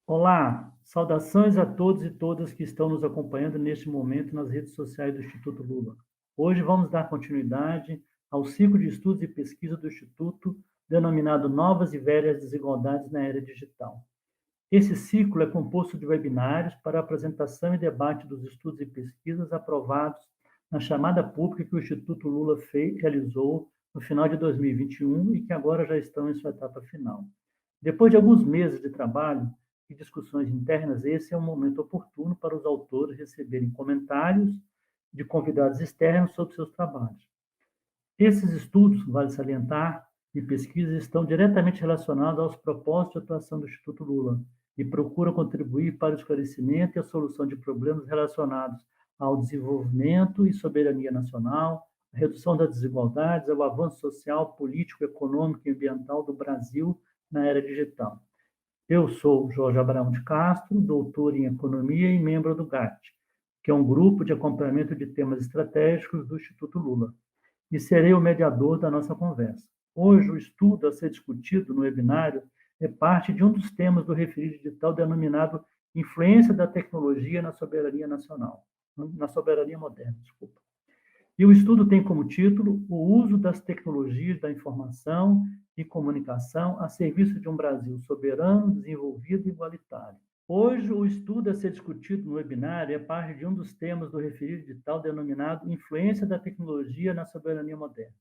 Olá, saudações a todos e todas que estão nos acompanhando neste momento nas redes sociais do Instituto Lula. Hoje vamos dar continuidade ao ciclo de estudos e pesquisa do Instituto, denominado Novas e Velhas Desigualdades na Era Digital. Esse ciclo é composto de webinários para apresentação e debate dos estudos e pesquisas aprovados na chamada pública que o Instituto Lula realizou no final de 2021 e que agora já estão em sua etapa final. Depois de alguns meses de trabalho e discussões internas, esse é um momento oportuno para os autores receberem comentários de convidados externos sobre seus trabalhos. Esses estudos, vale salientar, e pesquisas estão diretamente relacionados aos propósitos de atuação do Instituto Lula e procuram contribuir para o esclarecimento e a solução de problemas relacionados ao desenvolvimento e soberania nacional, à redução das desigualdades, ao avanço social, político, econômico e ambiental do Brasil na era digital. Eu sou Jorge Abraão de Castro, doutor em Economia e membro do GAT, que é um grupo de acompanhamento de temas estratégicos do Instituto Lula, e serei o mediador da nossa conversa. Hoje, o estudo a ser discutido no webinário é parte de um dos temas do referido edital denominado Influência da Tecnologia na Soberania Nacional, na Soberania Moderna, desculpa. E o estudo tem como título O uso das tecnologias da informação e comunicação a serviço de um Brasil soberano, desenvolvido e igualitário. Hoje, o estudo a ser discutido no webinário é parte de um dos temas do referido edital denominado Influência da Tecnologia na Soberania Moderna.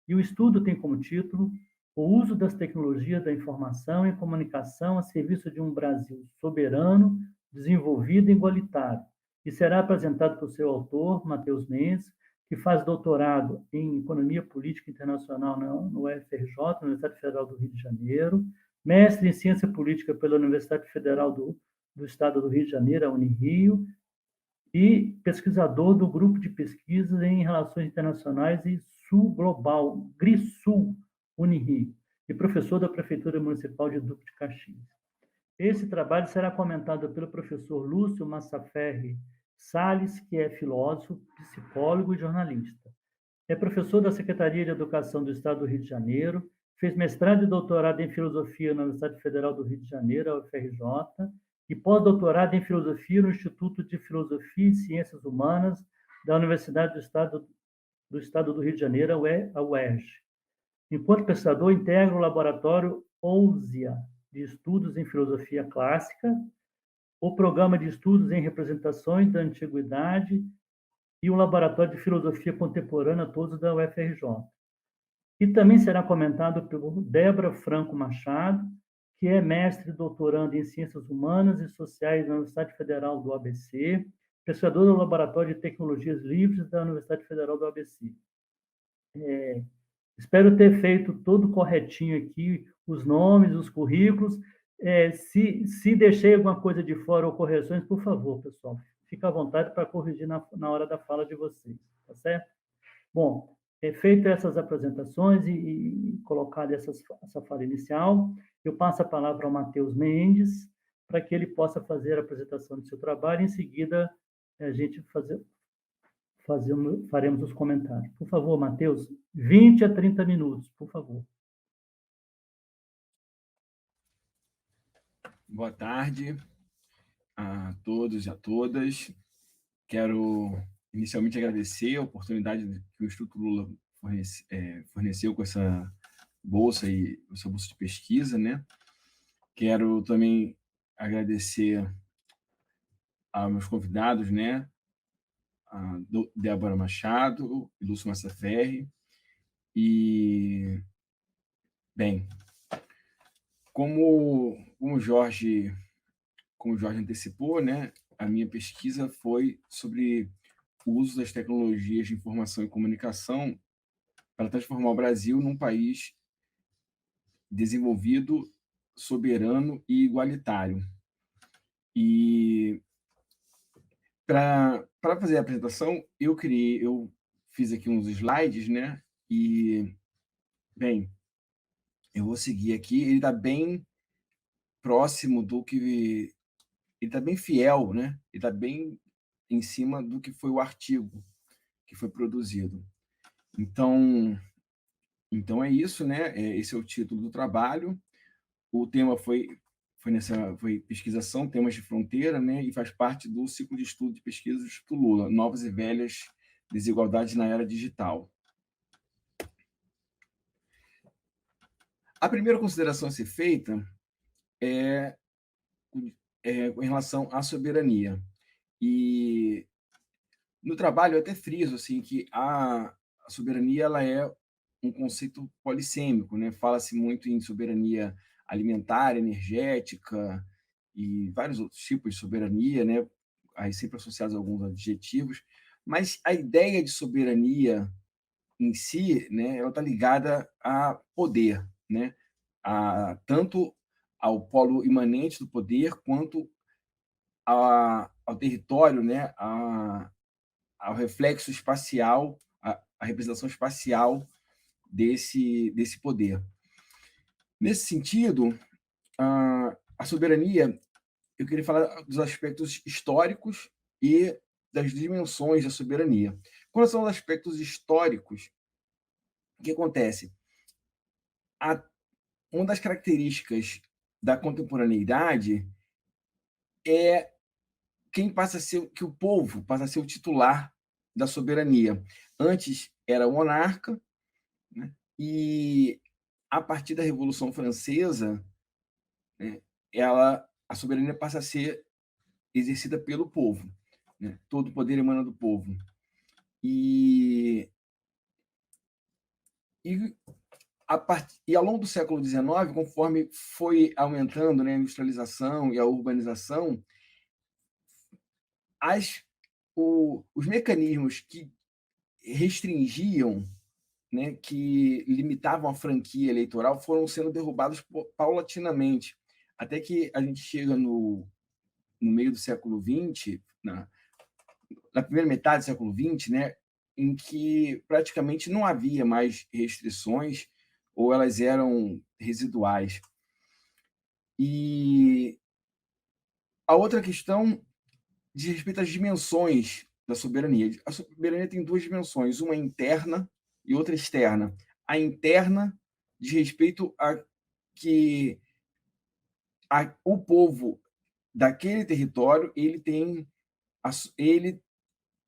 E o estudo tem como título O uso das tecnologias da informação e comunicação a serviço de um Brasil soberano, desenvolvido e igualitário, e será apresentado por seu autor, Matheus Mendes, que faz doutorado em Economia Política Internacional no UFRJ, Universidade Federal do Rio de Janeiro, mestre em Ciência Política pela Universidade Federal do Estado do Rio de Janeiro, a Unirio, e pesquisador do Grupo de Pesquisas em Relações Internacionais e Sul Global, GRISUL, Unirio, e professor da Prefeitura Municipal de Duque de Caxias. Esse trabalho será comentado pelo professor Lúcio Massaferri Salles, que é filósofo, psicólogo e jornalista. É professor da Secretaria de Educação do Estado do Rio de Janeiro, fez mestrado e doutorado em filosofia na Universidade Federal do Rio de Janeiro, a UFRJ, e pós-doutorado em filosofia no Instituto de Filosofia e Ciências Humanas da Universidade do Estado do Rio de Janeiro, a UERJ. Enquanto pesquisador, integra o laboratório OUSIA, de Estudos em Filosofia Clássica, o Programa de Estudos em Representações da Antiguidade e o Laboratório de Filosofia Contemporânea, todos da UFRJ. E também será comentado por Débora Franco Machado, que é mestre e doutorando em Ciências Humanas e Sociais na Universidade Federal do ABC, pesquisadora do Laboratório de Tecnologias Livres da Universidade Federal do ABC. Espero ter feito tudo corretinho aqui, os nomes, os currículos. Se deixei alguma coisa de fora ou correções, por favor, pessoal, fica à vontade para corrigir na hora da fala de vocês, tá certo? Bom, feito essas apresentações e colocada essa fala inicial, eu passo a palavra ao Matheus Mendes, para que ele possa fazer a apresentação do seu trabalho, e em seguida a gente faremos os comentários. Por favor, Matheus, 20 a 30 minutos, por favor. Boa tarde a todos e a todas. Quero inicialmente agradecer a oportunidade que o Instituto Lula forneceu com essa bolsa de pesquisa, né? Quero também agradecer aos meus convidados, né? A Débora Machado e Lúcio Massaferri. E, bem, como o Jorge antecipou, né? A minha pesquisa foi sobre o uso das tecnologias de informação e comunicação para transformar o Brasil num país desenvolvido, soberano e igualitário. E para fazer a apresentação, eu fiz aqui uns slides, né? E, bem, eu vou seguir aqui. Ele está bem próximo do que... Ele está bem fiel, né? Ele está bem em cima do que foi o artigo que foi produzido. Então é isso, né? Esse é o título do trabalho. O tema foi foi pesquisação, temas de fronteira, né, e faz parte do ciclo de estudo de pesquisa do Instituto Lula, Novas e Velhas Desigualdades na Era Digital. A primeira consideração a ser feita é em relação à soberania. E no trabalho eu até friso assim, que a soberania ela é um conceito polissêmico, né? Fala-se muito em soberania alimentar, energética e vários outros tipos de soberania, né? Aí sempre associados a alguns adjetivos, mas a ideia de soberania em si, né, ela está ligada a poder, né? Tanto ao polo imanente do poder quanto ao território, né? Ao reflexo espacial, a representação espacial desse poder. Nesse sentido, a soberania, eu queria falar dos aspectos históricos e das dimensões da soberania. Quais são os aspectos históricos? O que acontece? Uma das características da contemporaneidade é que o povo passa a ser o titular da soberania. Antes era o monarca, né? E a partir da Revolução Francesa, né, a soberania passa a ser exercida pelo povo, né? Todo o poder emana do povo. E, e, e ao longo do século XIX, conforme foi aumentando, né, a industrialização e a urbanização, os mecanismos que restringiam, né, que limitavam a franquia eleitoral foram sendo derrubados paulatinamente, até que a gente chega no meio do século XX, na primeira metade do século XX, né, em que praticamente não havia mais restrições ou elas eram residuais. E a outra questão diz respeito às dimensões da soberania. A soberania tem duas dimensões, uma interna e outra externa. A interna diz respeito a que o povo daquele território ele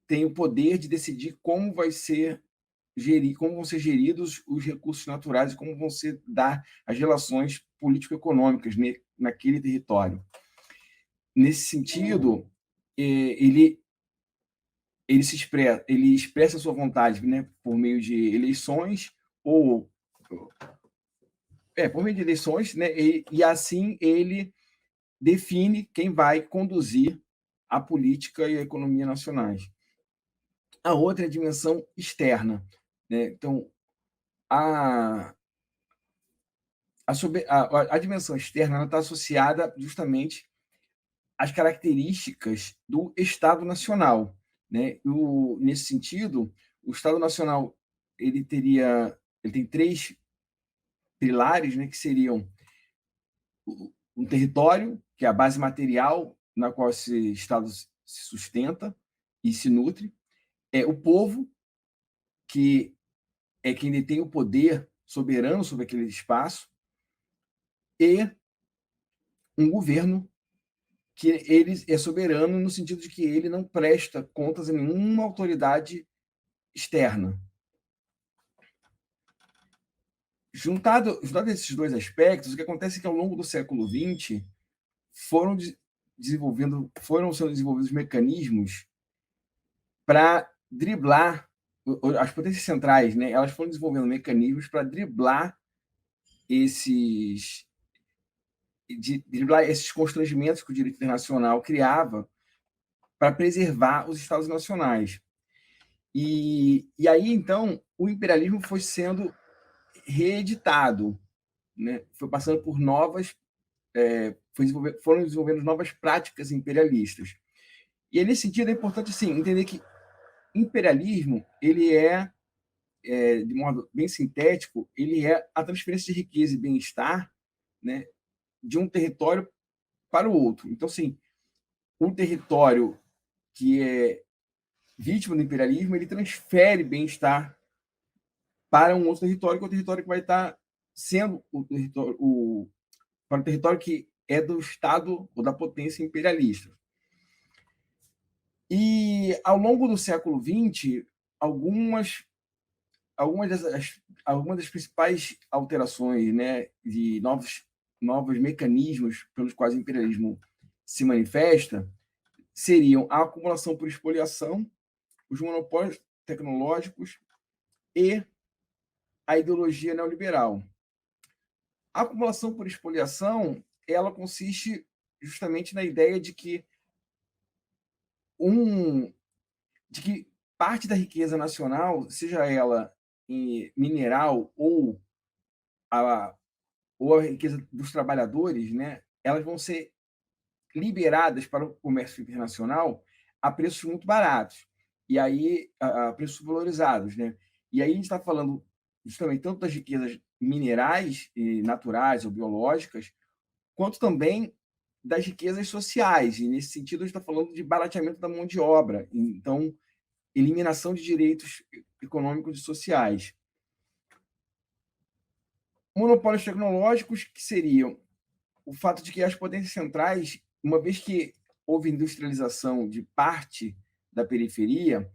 tem o poder de decidir como como vão ser geridos os recursos naturais e como vão ser dar as relações político-econômicas naquele território. Nesse sentido, ele expressa a sua vontade, né, por meio de eleições ou por meio de eleições, né, e assim ele define quem vai conduzir a política e a economia nacionais. A outra é a dimensão externa, né? Então, a dimensão externa está associada justamente às características do Estado Nacional, né? Nesse sentido, o Estado Nacional ele tem três pilares, né, que seriam um território, que é a base material na qual esse Estado se sustenta e se nutre, o povo, que é quem detém o poder soberano sobre aquele espaço, e um governo que ele é soberano no sentido de que ele não presta contas a nenhuma autoridade externa. Juntado esses dois aspectos, o que acontece é que ao longo do século XX foram sendo desenvolvidos mecanismos para driblar as potências centrais, né? Elas foram desenvolvendo mecanismos para driblar esses constrangimentos que o direito internacional criava para preservar os Estados nacionais. E aí, então, o imperialismo foi sendo reeditado, né? Foi passando por foram desenvolvendo novas práticas imperialistas. E aí, nesse sentido, é importante assim, entender que imperialismo ele de modo bem sintético, ele é a transferência de riqueza e bem-estar, né, de um território para o outro. Então, assim, um território que é vítima do imperialismo, ele transfere bem-estar para um outro território, que é o território que vai estar sendo para o território que é do Estado ou da potência imperialista. E, ao longo do século XX, algumas das principais alterações, né, de novos mecanismos pelos quais o imperialismo se manifesta seriam a acumulação por espoliação, os monopólios tecnológicos e a ideologia neoliberal. A acumulação por espoliação, ela consiste justamente na ideia um, de que parte da riqueza nacional, seja ela mineral a, ou a riqueza dos trabalhadores, né, elas vão ser liberadas para o comércio internacional a preços muito baratos, e aí a preços valorizados. Né? E aí a gente está falando justamente tanto das riquezas minerais, naturais ou biológicas, quanto também das riquezas sociais. E, nesse sentido, a gente está falando de barateamento da mão de obra. Então, eliminação de direitos econômicos e sociais. Monopólios tecnológicos, que seriam o fato de que as potências centrais, uma vez que houve industrialização de parte da periferia,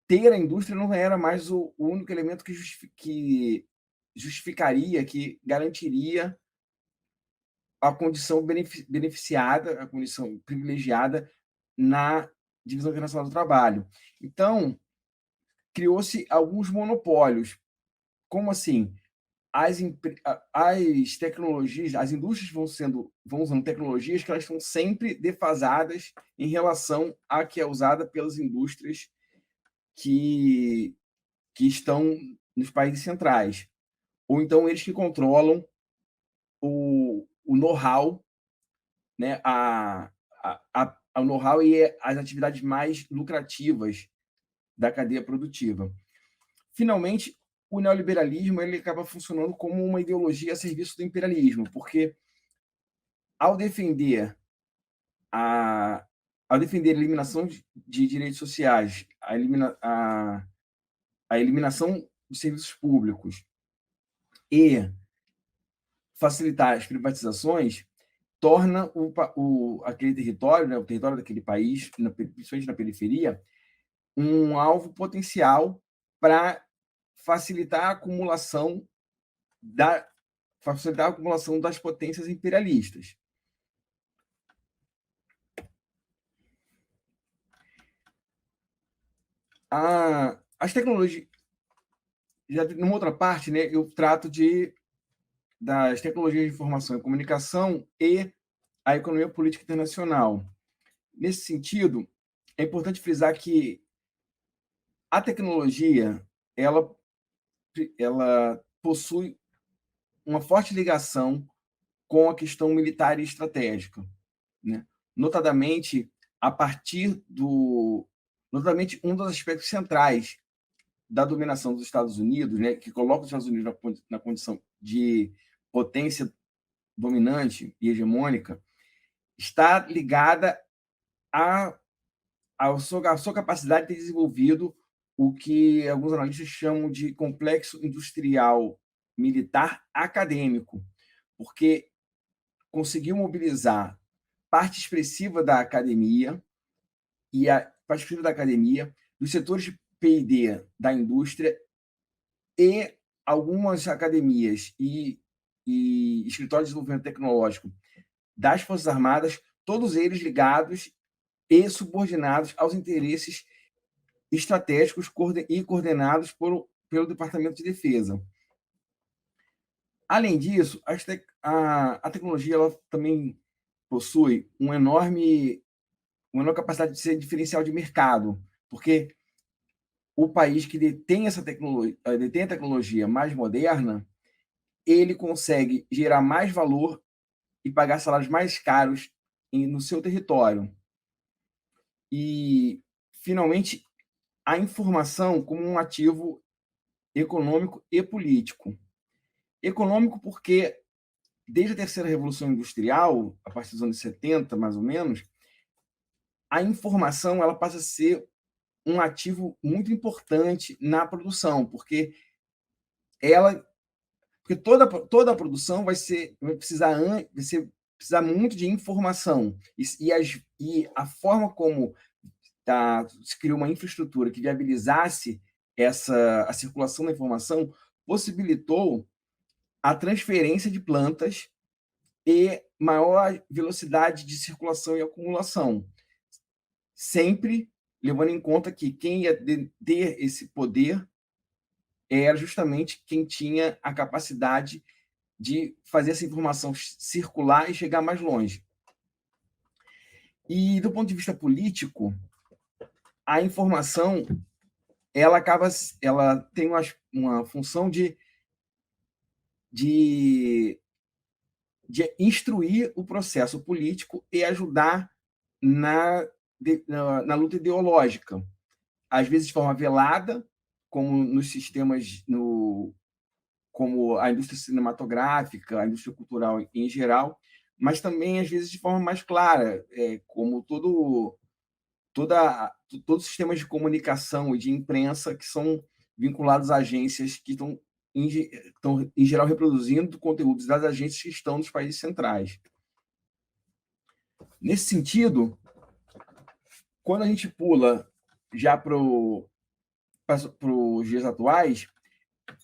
ter a indústria não era mais o único elemento que justificaria, que garantiria a condição beneficiada, a condição privilegiada na divisão internacional do trabalho. Então, criou-se alguns monopólios. Como assim? As tecnologias, as indústrias vão usando tecnologias que elas estão sempre defasadas em relação à que é usada pelas indústrias que estão nos países centrais. Ou então eles que controlam o know-how, né, o know-how e as atividades mais lucrativas da cadeia produtiva. Finalmente, o neoliberalismo ele acaba funcionando como uma ideologia a serviço do imperialismo, porque ao defender a eliminação de direitos sociais, a eliminação de serviços públicos e facilitar as privatizações, torna aquele território, né, o território daquele país, principalmente na periferia, um alvo potencial para facilitar a acumulação das potências imperialistas. As tecnologias, já numa outra parte, né, eu trato das tecnologias de informação e comunicação e a economia política internacional. Nesse sentido, é importante frisar que a tecnologia ela possui uma forte ligação com a questão militar e estratégica, né? Notadamente, notadamente um dos aspectos centrais da dominação dos Estados Unidos, né, que coloca os Estados Unidos na condição de potência dominante e hegemônica, está ligada à sua capacidade de ter desenvolvido o que alguns analistas chamam de complexo industrial militar acadêmico, porque conseguiu mobilizar parte expressiva da academia dos setores de P&D da indústria e algumas academias e escritórios de desenvolvimento tecnológico das Forças Armadas, todos eles ligados e subordinados aos interesses estratégicos e coordenados pelo Departamento de Defesa. Além disso, a tecnologia ela também possui uma enorme capacidade de ser diferencial de mercado, porque o país que detém a tecnologia mais moderna, ele consegue gerar mais valor e pagar salários mais caros no seu território. E, finalmente, a informação como um ativo econômico e político. Econômico porque, desde a terceira Revolução Industrial, a partir dos anos 70, mais ou menos, a informação ela passa a ser um ativo muito importante na produção, porque toda a produção vai ser precisar muito de informação. E a forma como se criou uma infraestrutura que viabilizasse a circulação da informação possibilitou a transferência de plantas e maior velocidade de circulação e acumulação, sempre levando em conta que quem ia ter esse poder era justamente quem tinha a capacidade de fazer essa informação circular e chegar mais longe. E, do ponto de vista político, a informação ela tem uma função de instruir o processo político e ajudar na luta ideológica, às vezes de forma velada, como nos sistemas, como a indústria cinematográfica, a indústria cultural em geral, mas também, às vezes, de forma mais clara, como todos os sistemas de comunicação e de imprensa que são vinculados a agências que estão, em geral, reproduzindo conteúdos das agências que estão nos países centrais. Nesse sentido, quando a gente pula já para os dias atuais,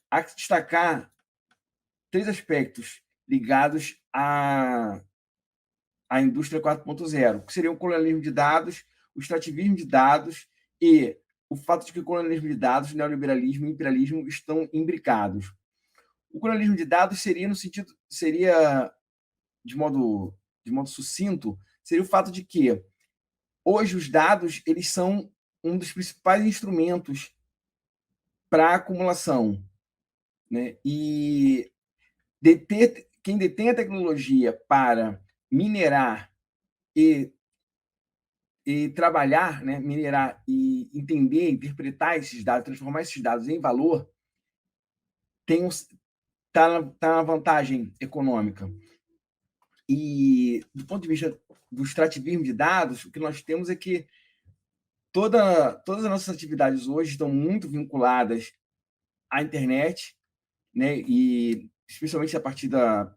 há que destacar 3 aspectos ligados à indústria 4.0, que seriam o colonialismo de dados, o extrativismo de dados e o fato de que o colonialismo de dados, neoliberalismo e imperialismo estão imbricados. O colonialismo de dados seria de modo sucinto, seria o fato de que hoje os dados eles são um dos principais instrumentos para a acumulação, né? E quem detém a tecnologia para minerar e trabalhar, né, minerar e entender, interpretar esses dados, transformar esses dados em valor, está na vantagem econômica. E, do ponto de vista do extrativismo de dados, o que nós temos é que todas as nossas atividades hoje estão muito vinculadas à internet, né, e especialmente a partir da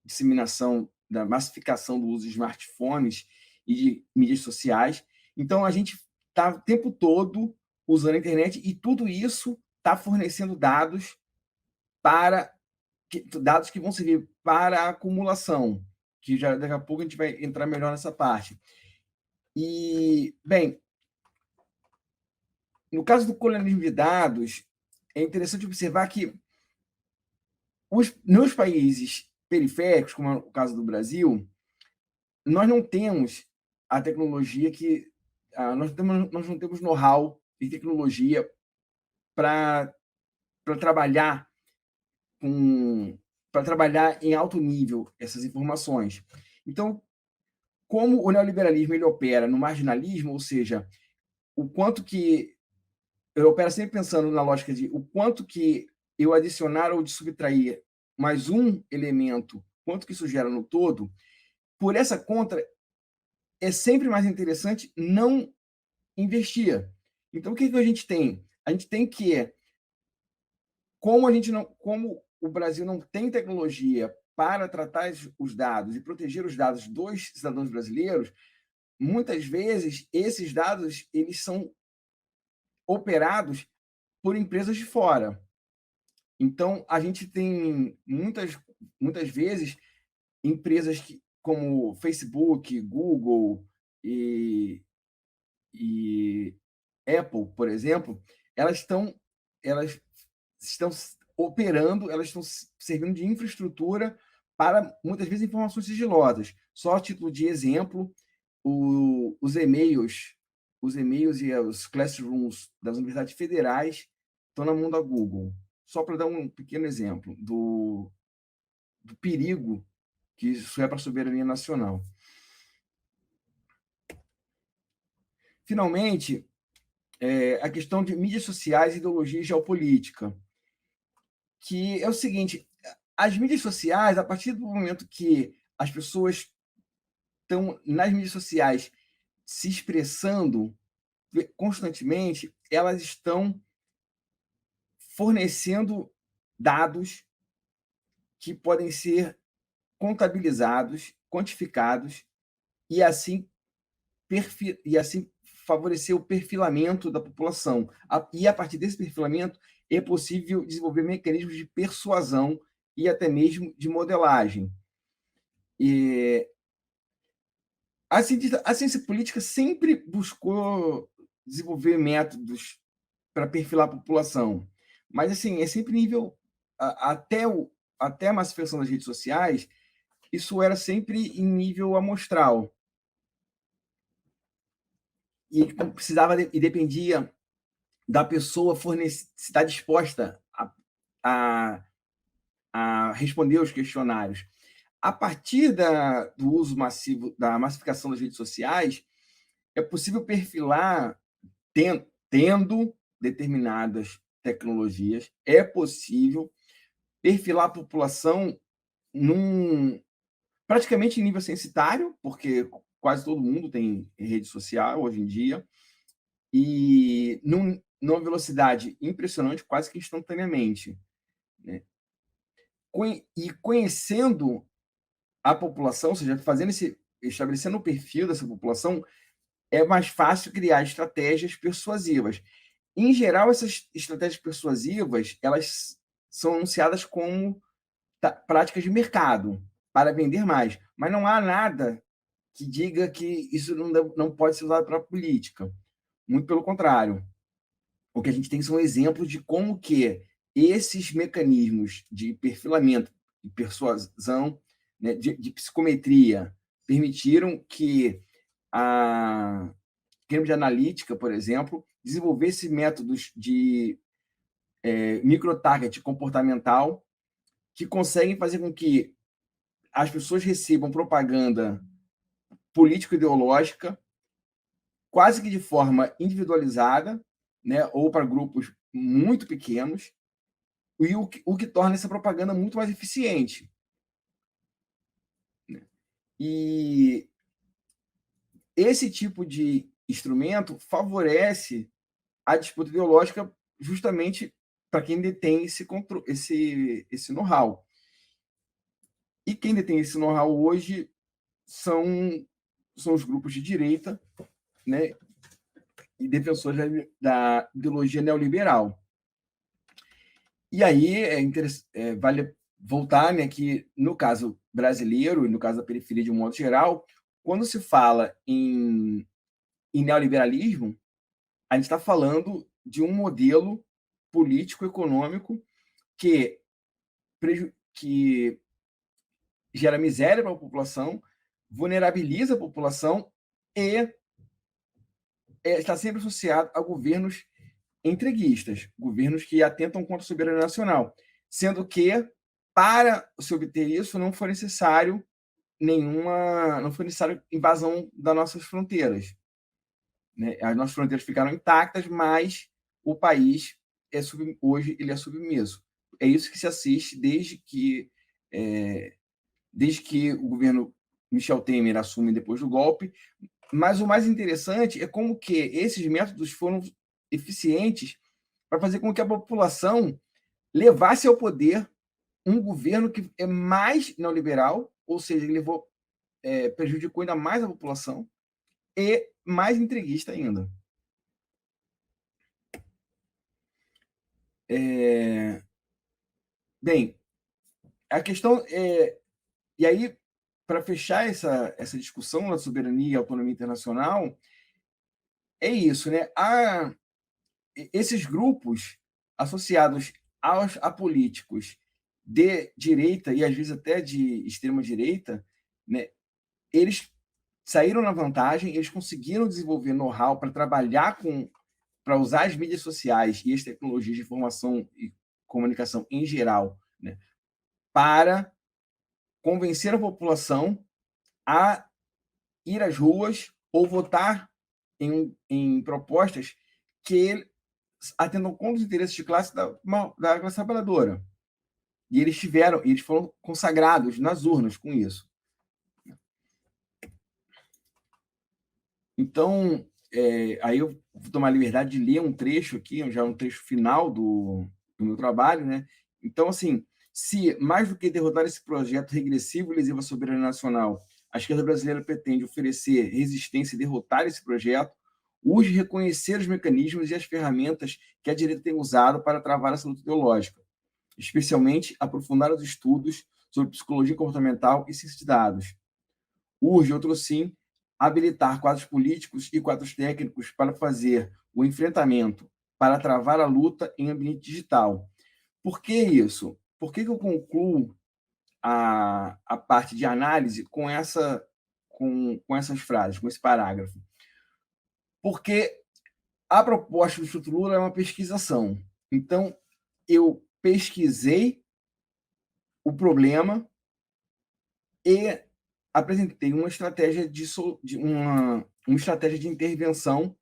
disseminação, da massificação do uso de smartphones e de mídias sociais. Então, a gente está o tempo todo usando a internet e tudo isso está fornecendo dados que vão servir para a acumulação, que já daqui a pouco a gente vai entrar melhor nessa parte. E, bem, no caso do colonialismo de dados, é interessante observar que nos países periféricos, como é o caso do Brasil, nós não temos a tecnologia nós não temos know-how de tecnologia para trabalhar em alto nível essas informações. Então, como o neoliberalismo ele opera no marginalismo, ou seja, o quanto que ele opera sempre pensando na lógica de o quanto que eu adicionar ou de subtrair mais um elemento, quanto que isso gera no todo, por essa conta, é sempre mais interessante não investir. Então, o que a gente tem? A gente tem que, como o Brasil não tem tecnologia para tratar os dados e proteger os dados dos cidadãos brasileiros, muitas vezes esses dados eles são operados por empresas de fora. Então, a gente tem muitas vezes empresas como Facebook, Google e Apple, por exemplo, elas estão operando, elas estão servindo de infraestrutura para, muitas vezes, informações sigilosas. Só a título de exemplo, os e-mails e os classrooms das universidades federais estão na mão da Google. Só para dar um pequeno exemplo do perigo que isso é para a soberania nacional. Finalmente, a questão de mídias sociais e ideologia geopolítica, que é o seguinte: as mídias sociais, a partir do momento que as pessoas estão nas mídias sociais se expressando constantemente, elas estão fornecendo dados que podem ser contabilizados, quantificados, e assim, favorecer o perfilamento da população. E, a partir desse perfilamento, é possível desenvolver mecanismos de persuasão e até mesmo de modelagem. E a ciência política sempre buscou desenvolver métodos para perfilar a população, mas assim, é sempre nível até a massificação das redes sociais, isso era sempre em nível amostral. E precisava e dependia da pessoa estar disposta a responder os questionários. A partir do uso massivo, da massificação das redes sociais, é possível perfilar, tendo determinadas tecnologias, é possível perfilar a população praticamente em nível censitário, porque quase todo mundo tem rede social hoje em dia, e numa velocidade impressionante, quase que instantaneamente, né? E conhecendo a população, ou seja, estabelecendo o perfil dessa população, é mais fácil criar estratégias persuasivas. Em geral, essas estratégias persuasivas, elas são anunciadas como práticas de mercado, para vender mais, mas não há nada que diga que isso não pode ser usado para a política. Muito pelo contrário. O que a gente tem são exemplos de como que esses mecanismos de perfilamento, de persuasão, né, de psicometria, permitiram que a Cambridge Analytica, por exemplo, desenvolvesse métodos de microtarget comportamental que conseguem fazer com que as pessoas recebam propaganda político-ideológica quase que de forma individualizada, né, ou para grupos muito pequenos, e o que torna essa propaganda muito mais eficiente. E esse tipo de instrumento favorece a disputa ideológica justamente para quem detém esse know-how. E quem detém esse know-how hoje são os grupos de direita, né, e defensores da ideologia neoliberal. E aí vale voltar, né, que no caso brasileiro e no caso da periferia de um modo geral, quando se fala em neoliberalismo, a gente está falando de um modelo político-econômico que gera miséria para a população, vulnerabiliza a população e está sempre associado a governos entreguistas, governos que atentam contra a soberania nacional, sendo que, para se obter isso, não foi necessário invasão das nossas fronteiras, né? As nossas fronteiras ficaram intactas, mas o país hoje ele é submisso. É isso que se assiste desde que o governo Michel Temer assume depois do golpe. Mas o mais interessante é como que esses métodos foram eficientes para fazer com que a população levasse ao poder um governo que é mais neoliberal, ou seja, ele prejudicou ainda mais a população, e mais entreguista ainda. Bem, a questão é... E aí, para fechar essa discussão da soberania e autonomia internacional, é isso, né? Esses grupos associados a políticos de direita e às vezes até de extrema direita, né, eles saíram na vantagem, eles conseguiram desenvolver know-how para trabalhar para usar as mídias sociais e as tecnologias de informação e comunicação em geral, né, para convencer a população a ir às ruas ou votar em propostas que atendam contra os interesses de classe da classe trabalhadora. E eles foram consagrados nas urnas com isso. Então, aí eu vou tomar a liberdade de ler um trecho aqui, já um trecho final do meu trabalho, né? Então, assim, Se, mais do que derrotar esse projeto regressivo e lesivo à soberania nacional, a esquerda brasileira pretende oferecer resistência e derrotar esse projeto, urge reconhecer os mecanismos e as ferramentas que a direita tem usado para travar essa luta ideológica, especialmente aprofundar os estudos sobre psicologia comportamental e ciência de dados. Urge, outro sim, habilitar quadros políticos e quadros técnicos para fazer o enfrentamento, para travar a luta em ambiente digital. Por que isso? Por que eu concluo a parte de análise com essas frases, com esse parágrafo? Porque a proposta do Instituto Lula é uma pesquisação. Então, eu pesquisei o problema e apresentei uma estratégia uma estratégia de intervenção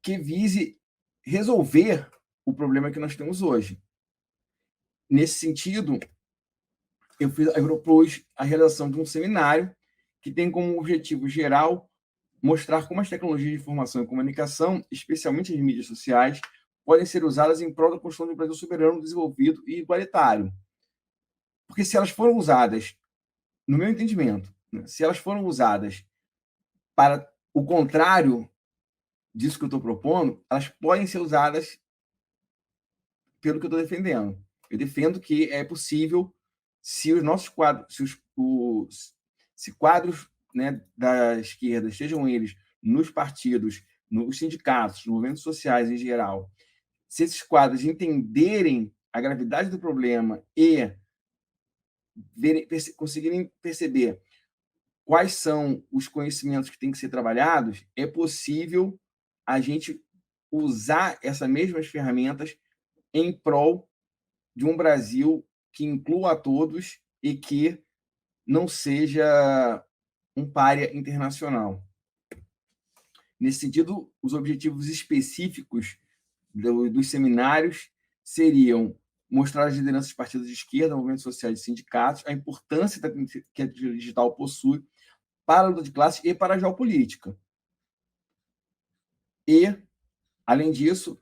que vise resolver o problema que nós temos hoje. Nesse sentido, eu propus a realização de um seminário que tem como objetivo geral mostrar como as tecnologias de informação e comunicação, especialmente as mídias sociais, podem ser usadas em prol da construção de um Brasil soberano, desenvolvido e igualitário. Porque se elas foram usadas, no meu entendimento, né, se elas foram usadas para o contrário disso que eu estou propondo, elas podem ser usadas pelo que eu estou defendendo. Eu defendo que é possível, se os nossos quadros, se quadros, né, da esquerda, sejam eles nos partidos, nos sindicatos, nos movimentos sociais em geral, se esses quadros entenderem a gravidade do problema e conseguirem perceber quais são os conhecimentos que têm que ser trabalhados, é possível a gente usar essas mesmas ferramentas em prol de um Brasil que inclua a todos e que não seja um pária internacional. Nesse sentido, os objetivos específicos dos seminários seriam mostrar às lideranças de partidos de esquerda, movimentos sociais e sindicatos a importância que a digital possui para a luta de classe e para a geopolítica. E, além disso,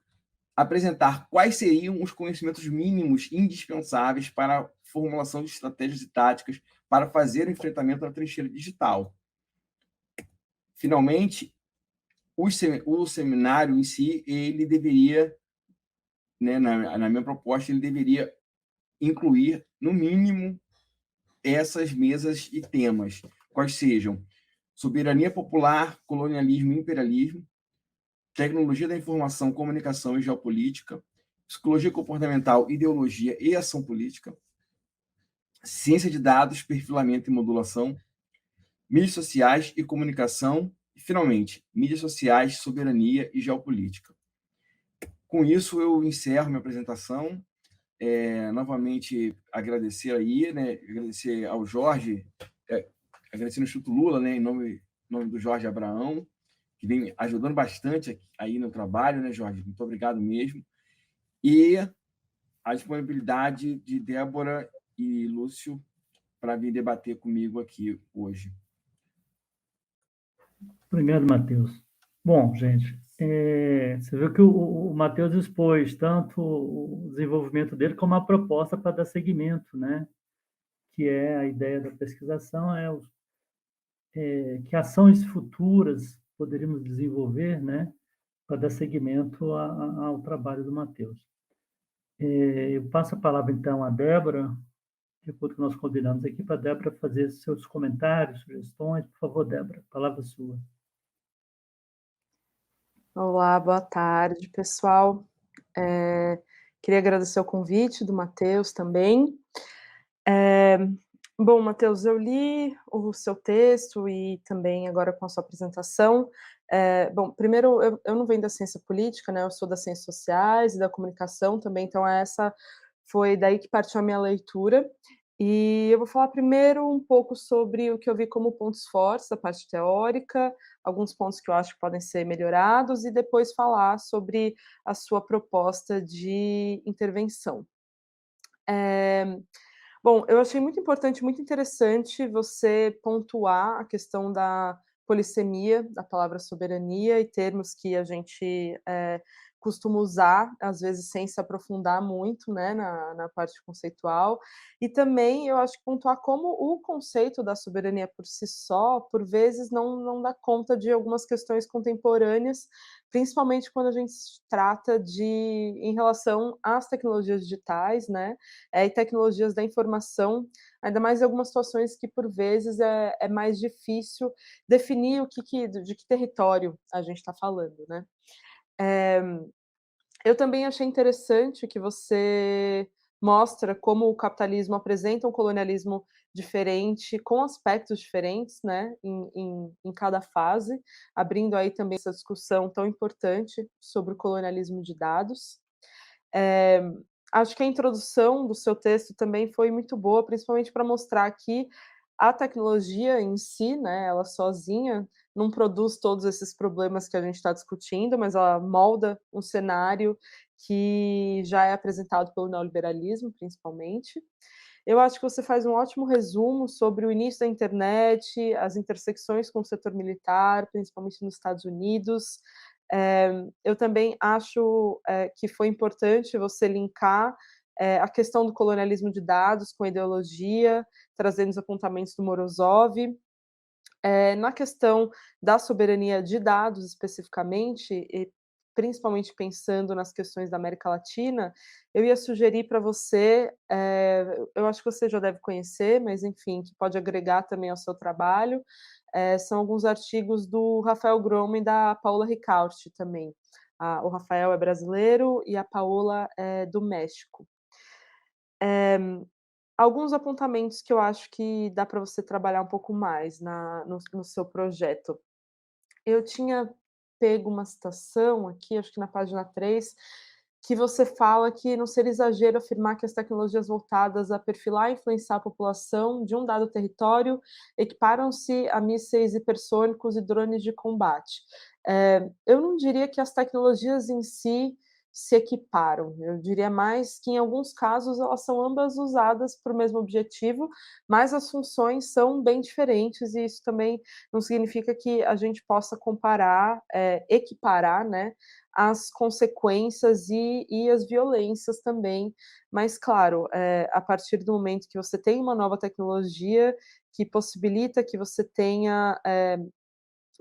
apresentar quais seriam os conhecimentos mínimos indispensáveis para a formulação de estratégias e táticas para fazer o enfrentamento da trincheira digital. Finalmente, o seminário em si, ele deveria, né, na minha proposta, ele deveria incluir, no mínimo, essas mesas e temas, quais sejam soberania popular, colonialismo e imperialismo, tecnologia da informação, comunicação e geopolítica, psicologia comportamental, ideologia e ação política, ciência de dados, perfilamento e modulação, mídias sociais e comunicação, e, finalmente, mídias sociais, soberania e geopolítica. Com isso, eu encerro minha apresentação. Novamente, agradecer aí, né, agradecer ao Jorge, agradecer no Instituto Lula, né, em nome do Jorge Abraão, que vem ajudando bastante aí no trabalho, né, Jorge? Muito obrigado mesmo. E a disponibilidade de Débora e Lúcio para vir debater comigo aqui hoje. Obrigado, Matheus. Bom, gente, você viu que o Matheus expôs tanto o desenvolvimento dele como a proposta para dar seguimento, né? Que é a ideia da pesquisação, que ações futuras poderíamos desenvolver, né? Para dar seguimento ao trabalho do Matheus. Eu passo a palavra, então, à Débora, de acordo com o que nós combinamos aqui, para a Débora fazer seus comentários, sugestões. Por favor, Débora, a palavra é sua. Olá, boa tarde, pessoal. Queria agradecer o convite do Matheus também. Bom, Matheus, eu li o seu texto e também agora com a sua apresentação. Bom, primeiro, eu não venho da ciência política, né? Eu sou das ciências sociais e da comunicação também, então essa foi daí que partiu a minha leitura. E eu vou falar primeiro um pouco sobre o que eu vi como pontos fortes da parte teórica, alguns pontos que eu acho que podem ser melhorados, e depois falar sobre a sua proposta de intervenção. Bom, eu achei muito importante, muito interessante você pontuar a questão da polissemia da palavra soberania e termos que a gente costumo usar, às vezes sem se aprofundar muito, né, na parte conceitual. E também eu acho que pontuar como o conceito da soberania por si só, por vezes não dá conta de algumas questões contemporâneas, principalmente quando a gente se trata de em relação às tecnologias digitais, né, e tecnologias da informação, ainda mais em algumas situações que por vezes é mais difícil definir o de que território a gente está falando, né. Eh, eu também achei interessante que você mostra como o capitalismo apresenta um colonialismo diferente, com aspectos diferentes, né, em cada fase, abrindo aí também essa discussão tão importante sobre o colonialismo de dados. Eh, acho que a introdução do seu texto também foi muito boa, principalmente para mostrar que a tecnologia em si, né, ela sozinha não produz todos esses problemas que a gente está discutindo, mas ela molda um cenário que já é apresentado pelo neoliberalismo, principalmente. Eu acho que você faz um ótimo resumo sobre o início da internet, as intersecções com o setor militar, principalmente nos Estados Unidos. Eu também acho, que foi importante você linkar, a questão do colonialismo de dados com a ideologia, trazendo os apontamentos do Morozov. Na questão da soberania de dados especificamente, e principalmente pensando nas questões da América Latina, eu ia sugerir para você, eu acho que você já deve conhecer, mas enfim, que pode agregar também ao seu trabalho, são alguns artigos do Rafael Groma e da Paola Ricaurte também. O Rafael é brasileiro e a Paola é do México. Alguns apontamentos que eu acho que dá para você trabalhar um pouco mais no seu projeto. Eu tinha pego uma citação aqui, acho que na página 3, que você fala que não seria exagero afirmar que as tecnologias voltadas a perfilar e influenciar a população de um dado território equiparam-se a mísseis hipersônicos e drones de combate. Eu não diria que as tecnologias em si se equiparam, eu diria mais que em alguns casos elas são ambas usadas para o mesmo objetivo, mas as funções são bem diferentes e isso também não significa que a gente possa comparar, equiparar, né, as consequências e as violências também. Mas claro, a partir do momento que você tem uma nova tecnologia que possibilita que você tenha,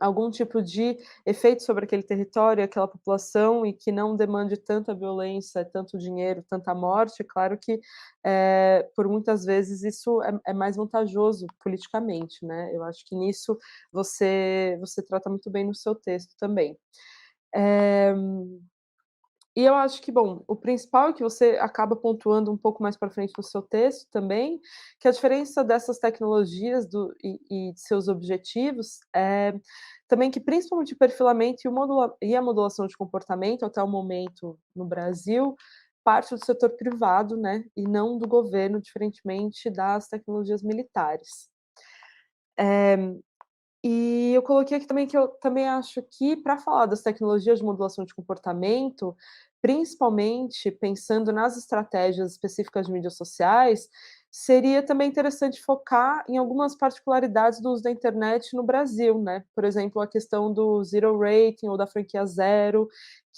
algum tipo de efeito sobre aquele território, aquela população e que não demande tanta violência, tanto dinheiro, tanta morte, é claro que, por muitas vezes isso é mais vantajoso politicamente, né. Eu acho que nisso você trata muito bem no seu texto também. Eh e eu acho que, bom, o principal é que você acaba pontuando um pouco mais para frente no seu texto também, que a diferença dessas tecnologias e de seus objetivos é também que principalmente o perfilamento e a modulação de comportamento, até o momento no Brasil, parte do setor privado, né, e não do governo, diferentemente das tecnologias militares. E eu coloquei aqui também que eu também acho que para falar das tecnologias de modulação de comportamento, principalmente pensando nas estratégias específicas de mídias sociais, seria também interessante focar em algumas particularidades do uso da internet no Brasil, né. Por exemplo, a questão do zero rating ou da franquia zero,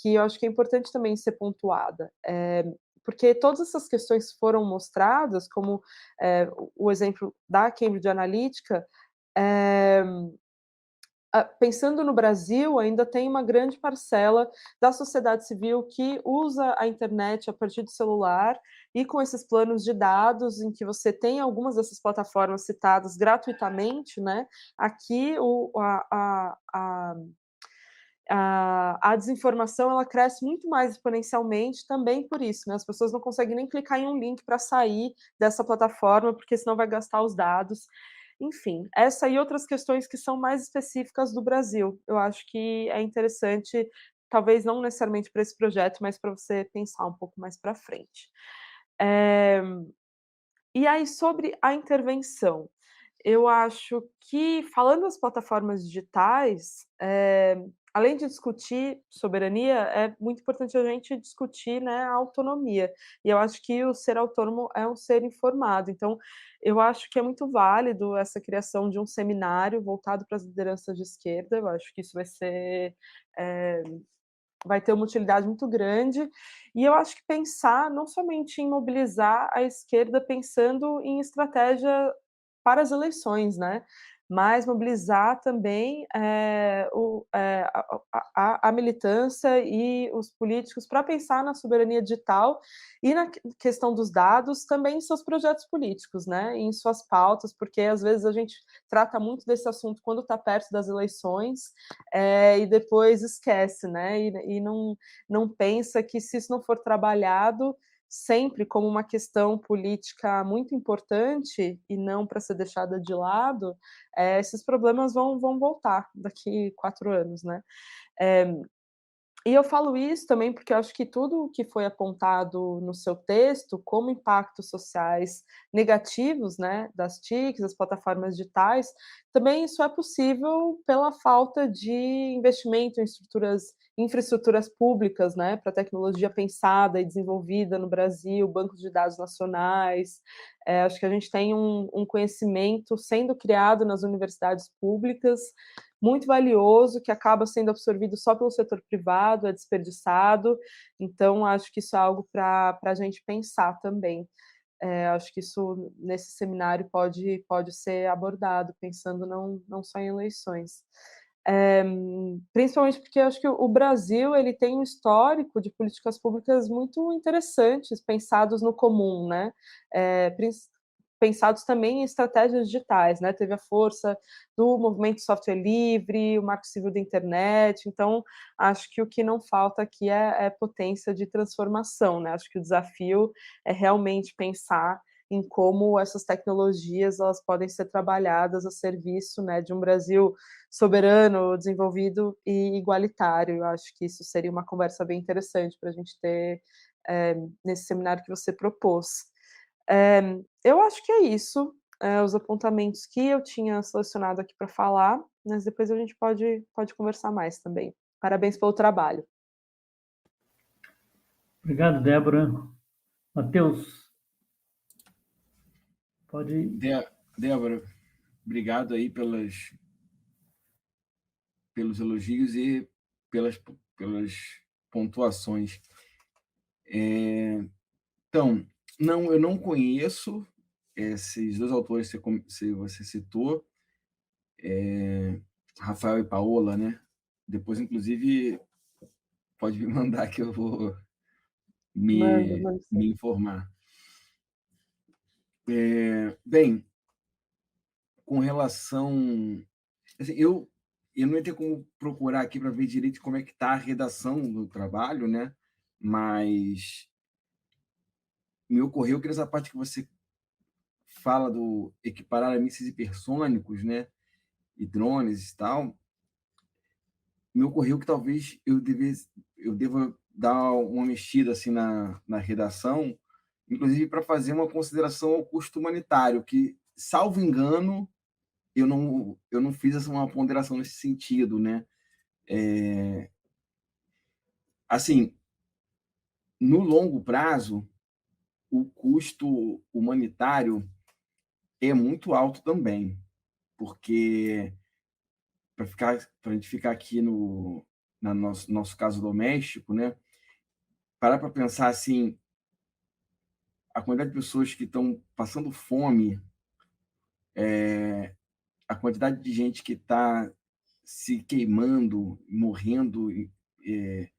que eu acho que é importante também ser pontuada. Porque todas essas questões foram mostradas, como, o exemplo da Cambridge Analytica, eh pensando no Brasil, ainda tem uma grande parcela da sociedade civil que usa a internet a partir do celular e com esses planos de dados em que você tem algumas dessas plataformas citadas gratuitamente, né, aqui a desinformação ela cresce muito mais exponencialmente também por isso, né, as pessoas não conseguem nem clicar em um link para sair dessa plataforma, porque senão vai gastar os dados. Enfim, essa e outras questões que são mais específicas do Brasil. Eu acho que é interessante, talvez não necessariamente para esse projeto, mas para você pensar um pouco mais para frente. Eh e aí sobre a intervenção, eu acho que falando das plataformas digitais, além de discutir soberania, é muito importante a gente discutir, né, a autonomia. E eu acho que o ser autônomo é um ser informado. Então, eu acho que é muito válido essa criação de um seminário voltado para as lideranças de esquerda. Eu acho que isso vai ser, eh vai ter uma utilidade muito grande. E eu acho que pensar não somente em mobilizar a esquerda pensando em estratégia para as eleições, né, mas mobilizar também, a militância e os políticos para pensar na soberania digital e na questão dos dados, também em seus projetos políticos, né, em suas pautas, porque às vezes a gente trata muito desse assunto quando está perto das eleições, e depois esquece, né, e não pensa que se isso não for trabalhado sempre como uma questão política muito importante e não para ser deixada de lado, esses problemas vão voltar daqui 4 anos, né. Eh, e eu falo isso também porque eu acho que tudo o que foi apontado no seu texto como impactos sociais negativos, né, das TICs, das plataformas digitais, também isso é possível pela falta de investimento em infraestruturas públicas, né, para tecnologia pensada e desenvolvida no Brasil, bancos de dados nacionais. Acho que a gente tem um conhecimento sendo criado nas universidades públicas muito valioso, que acaba sendo absorvido só pelo setor privado, é desperdiçado. Então acho que isso é algo para a gente pensar também. Acho que isso nesse seminário pode ser abordado, pensando não só em eleições. Principalmente porque eu acho que o Brasil ele tem um histórico de políticas públicas muito interessantes, pensados no comum, né, pensados também em estratégias digitais, né, teve a força do movimento software livre, o Marco Civil da Internet, então acho que o que não falta aqui é potência de transformação, né, acho que o desafio é realmente pensar em como essas tecnologias elas podem ser trabalhadas a serviço, né, de um Brasil soberano, desenvolvido e igualitário. Eu acho que isso seria uma conversa bem interessante para a gente ter, nesse seminário que você propôs. Eu acho que é isso, os apontamentos que eu tinha selecionado aqui para falar, mas depois a gente pode conversar mais também. Parabéns pelo trabalho. Obrigado, Débora. Matheus, pode. Débora, obrigado aí pelos elogios e pelas pontuações. Então, não, eu não conheço esses dois autores que você citou, Rafael e Paola, né? Depois, inclusive, pode me mandar que eu vou Mando, me, mando sim. me informar. Bem, com relação. Assim, eu não ia ter como procurar aqui para ver direito como é que está a redação do trabalho, né? Mas me ocorreu que nessa parte que você fala do equiparar mísseis hipersônicos, né? E drones e tal, me ocorreu que talvez eu deva dar uma mexida assim na redação, inclusive para fazer uma consideração ao custo humanitário, que, salvo engano, eu não fiz uma ponderação nesse sentido, né? Assim, no longo prazo, o custo humanitário é muito alto também, porque para a gente ficar aqui no nosso caso doméstico, né? Parar para pensar assim, a quantidade de pessoas que estão passando fome, a quantidade de gente que está se queimando, morrendo, é,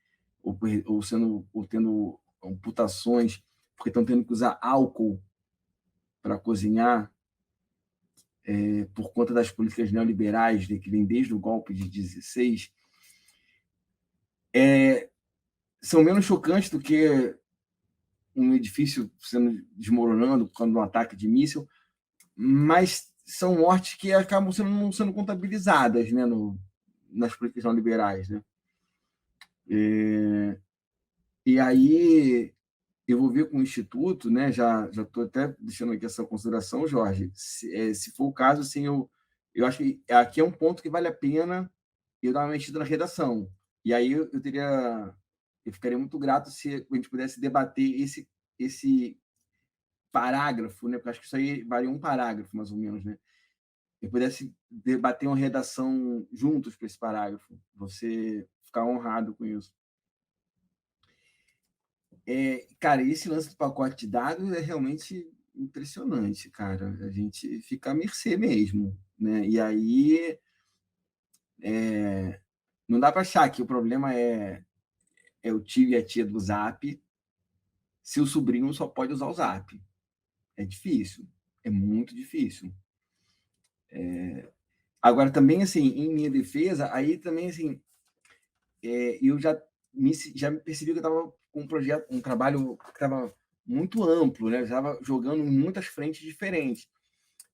ou tendo amputações, porque estão tendo que usar álcool para cozinhar, por conta das políticas neoliberais, né, que vem desde o golpe de 16, são menos chocantes do que um edifício sendo desmoronando por causa de um ataque de míssil, mas são mortes que acabam não sendo contabilizadas, né, nas políticas neoliberais, né? E aí eu vou ver com o Instituto, né? Já estou até deixando aqui essa consideração, Jorge. Se for o caso, assim, eu acho que aqui é um ponto que vale a pena eu dar uma mexida na redação. E aí eu ficaria muito grato se a gente pudesse debater esse parágrafo, né? Porque acho que isso aí vale um parágrafo, mais ou menos, né? Eu pudesse debater uma redação juntos para esse parágrafo. Você ficar honrado com isso. Cara, esse lance do pacote de dados é realmente impressionante, cara. A gente fica à mercê mesmo, né? E aí não dá para achar que o problema é o tio e a tia do Zap, se o sobrinho só pode usar o Zap. É difícil, é muito difícil. Agora, também, assim, em minha defesa, aí também, assim, eu já me percebi que eu estava com um trabalho que estava muito amplo, né? Eu estava jogando em muitas frentes diferentes.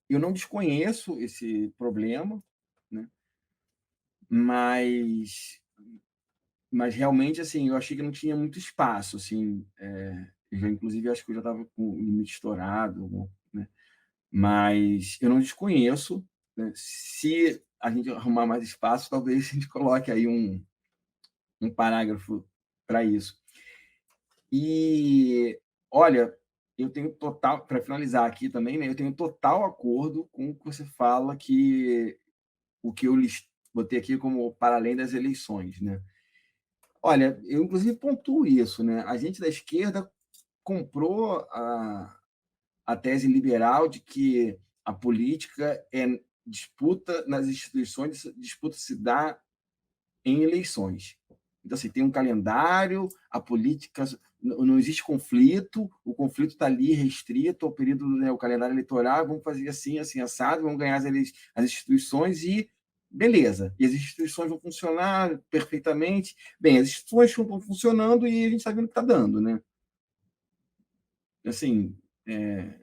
Eu não desconheço esse problema, né? Mas realmente, assim, eu achei que não tinha muito espaço, assim, eu já, inclusive, acho que eu já estava com o limite estourado, né? Mas eu não desconheço, né? Se a gente arrumar mais espaço, talvez a gente coloque aí um parágrafo para isso. E, olha, eu tenho total, para finalizar aqui também, né, eu tenho total acordo com o que você fala, que o que eu botei aqui como para além das eleições, né? Olha, eu inclusive pontuo isso, né? A gente da esquerda comprou a tese liberal de que a política é disputa nas instituições, disputa se dá em eleições. Então, assim, tem um calendário, a política, não existe conflito, o conflito está ali restrito ao período, né, o calendário eleitoral, vamos fazer assim, assim, assado, vamos ganhar as instituições e beleza. E as instituições vão funcionar perfeitamente. Bem, as instituições não estão funcionando e a gente está vendo o que está dando, né? Assim,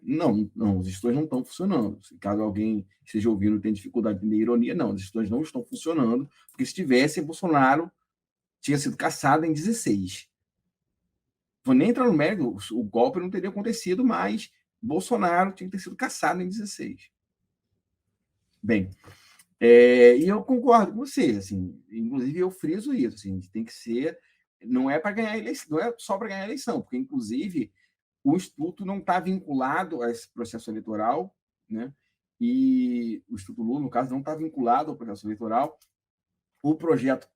não, as instituições não estão funcionando. Se caso alguém esteja ouvindo e tenha dificuldade de entender ironia, não, as instituições não estão funcionando, porque se tivessem, Bolsonaro tinha sido caçado em 16. Vou nem entrar no mérito, o golpe não teria acontecido, mas Bolsonaro tinha que ter sido caçado em 16. Bem, e eu concordo com você, assim, inclusive eu friso isso, assim, tem que ser, não é para ganhar eleição, não é só para ganhar eleição, porque inclusive o Instituto não está vinculado a esse processo eleitoral, né? E o Instituto Lula, no caso, não está vinculado ao processo eleitoral. O projeto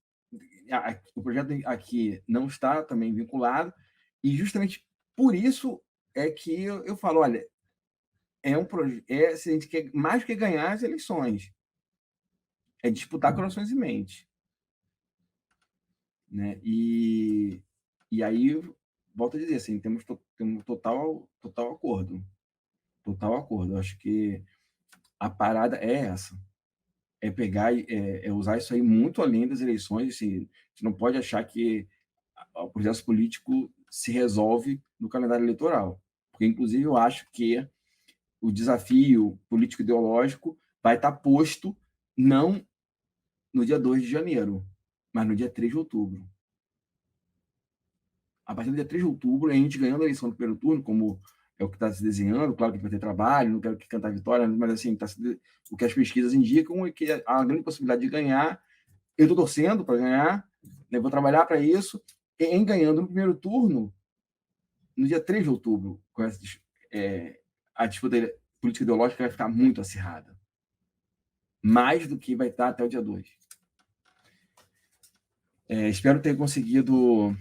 aqui não está também vinculado, e justamente por isso é que eu falo, olha, se a gente quer mais que ganhar as eleições, é disputar corações e mentes, né? E aí, volto a dizer, assim, temos total acordo, total acordo. Eu acho que a parada é essa, é pegar, usar isso aí muito além das eleições, assim, a gente não pode achar que o processo político se resolve no calendário eleitoral. Porque, inclusive, eu acho que o desafio político-ideológico vai estar posto não no dia 2 de janeiro, mas no dia 3 de outubro. A partir do dia 3 de outubro, a gente ganhando a eleição do primeiro turno, como é o que está se desenhando, claro que vai ter trabalho, não quero que cantar vitória, mas assim, o que as pesquisas indicam é que há uma grande possibilidade de ganhar. Eu estou torcendo para ganhar, né, vou trabalhar para isso, e em ganhando no primeiro turno, no dia 3 de outubro, com a disputa política ideológica vai ficar muito acirrada. Mais do que vai estar até o dia 2. Espero ter conseguido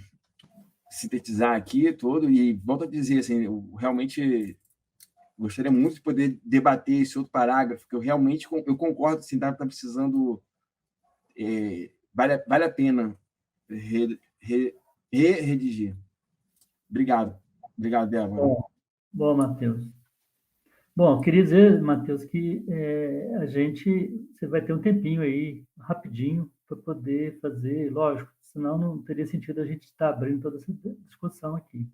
sintetizar aqui todo, e volto a dizer, assim, eu realmente gostaria muito de poder debater esse outro parágrafo, que eu realmente eu concordo, assim, está precisando, vale a pena redigir. Obrigado, Débora. Bom, Matheus. Bom, eu queria dizer, Matheus, que você vai ter um tempinho aí, rapidinho, para poder fazer, lógico, senão não teria sentido a gente estar abrindo toda essa discussão aqui.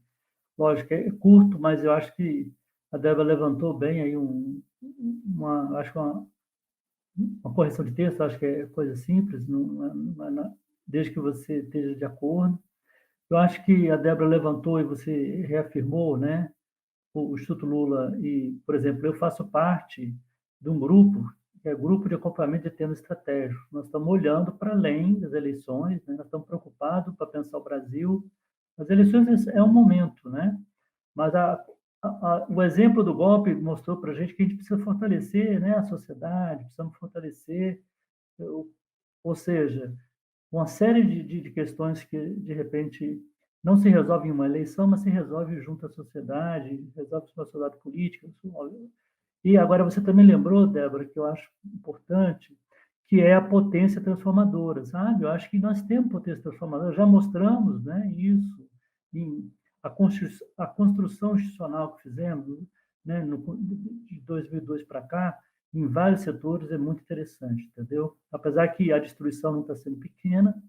Lógico, é curto, mas eu acho que a Débora levantou bem aí acho que uma correção de texto, acho que é coisa simples, desde que você esteja de acordo. Eu acho que a Débora levantou e você reafirmou, né? O Instituto Lula e, por exemplo, eu faço parte de um grupo, que é o Grupo de Acompanhamento de Temas Estratégicos. Nós estamos olhando para além das eleições, né? Nós estamos preocupados para pensar o Brasil. As eleições é um momento, né? Mas o exemplo do golpe mostrou para a gente que a gente precisa fortalecer, né, a sociedade, precisamos fortalecer, ou seja, uma série de questões que, de repente, não se resolve em uma eleição, mas se resolve junto à sociedade, resolve com a sociedade política. E agora você também lembrou, Débora, que eu acho importante, que é a potência transformadora, sabe? Eu acho que nós temos potência transformadora, já mostramos, né, isso, em a construção institucional que fizemos, né, de 2002 para cá, em vários setores, é muito interessante, entendeu? Apesar que a destruição não está sendo pequena,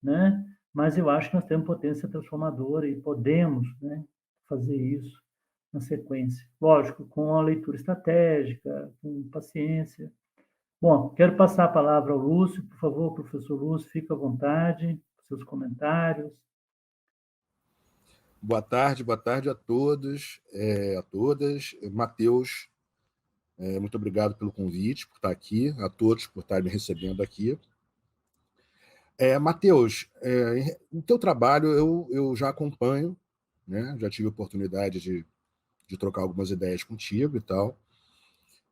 né, mas eu acho que nós temos potência transformadora e podemos, né, fazer isso na sequência. Lógico, com a leitura estratégica, com paciência. Bom, quero passar a palavra ao Lúcio. Por favor, professor Lúcio, fique à vontade, seus comentários. Boa tarde a todos, a todas. Matheus, muito obrigado pelo convite, por estar aqui, a todos por estarem me recebendo aqui. Matheus, o teu trabalho eu já acompanho, né? Já tive a oportunidade de trocar algumas ideias contigo e tal.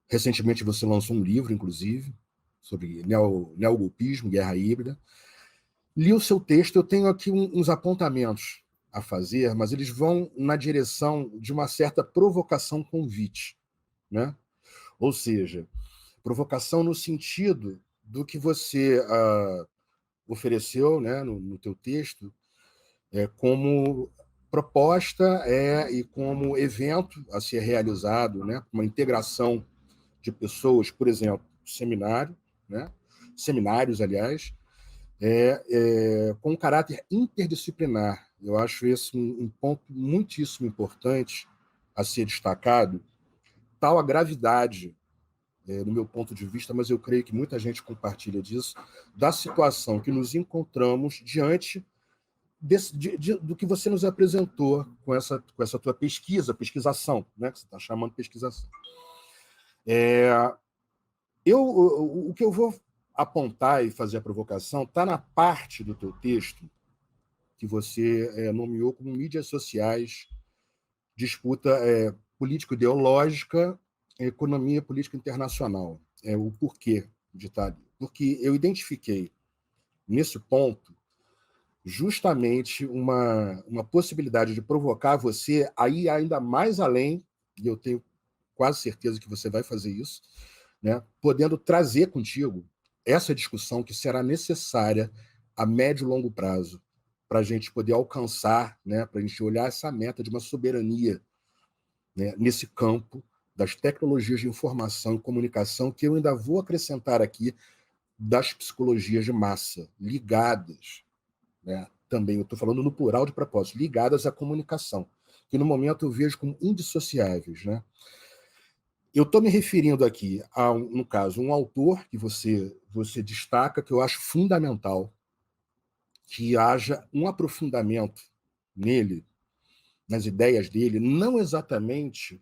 Recentemente você lançou um livro, inclusive, sobre neogolpismo, guerra híbrida. Li o seu texto, eu tenho aqui uns apontamentos a fazer, mas eles vão na direção de uma certa provocação-convite, né? Ou seja, provocação no sentido do que você ofereceu, né, no teu texto, como proposta e como evento a ser realizado, né, uma integração de pessoas, por exemplo, seminário, né, seminários, aliás, com caráter interdisciplinar. Eu acho esse um ponto muitíssimo importante a ser destacado, tal a gravidade, no meu ponto de vista, mas eu creio que muita gente compartilha disso, da situação que nos encontramos diante do que você nos apresentou com essa tua pesquisação, né, que você está chamando de pesquisação. O que eu vou apontar e fazer a provocação está na parte do teu texto que você nomeou como mídias sociais, disputa político-ideológica, economia política internacional. O porquê de estar ali. Porque eu identifiquei, nesse ponto, justamente uma possibilidade de provocar você a ir ainda mais além, e eu tenho quase certeza que você vai fazer isso, né, podendo trazer contigo essa discussão que será necessária a médio e longo prazo para a gente poder alcançar, né, para a gente olhar essa meta de uma soberania, né, nesse campo das tecnologias de informação e comunicação, que eu ainda vou acrescentar aqui das psicologias de massa, ligadas, né, também, eu estou falando no plural de propósito, ligadas à comunicação, que no momento eu vejo como indissociáveis, né? Eu estou me referindo aqui no caso, um autor que você destaca, que eu acho fundamental que haja um aprofundamento nele, nas ideias dele, não exatamente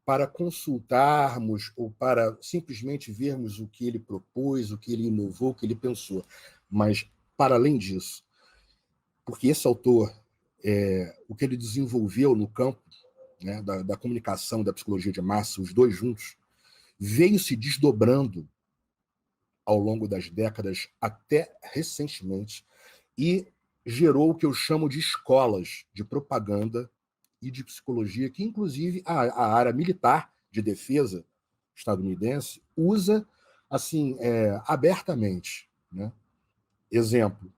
para consultarmos ou para simplesmente vermos o que ele propôs, o que ele inovou, o que ele pensou, mas para além disso, porque esse autor, o que ele desenvolveu no campo, né, da comunicação, da psicologia de massa, os dois juntos, veio se desdobrando ao longo das décadas até recentemente e gerou o que eu chamo de escolas de propaganda e de psicologia, que inclusive a área militar de defesa estadunidense usa assim abertamente, né? Exemplo,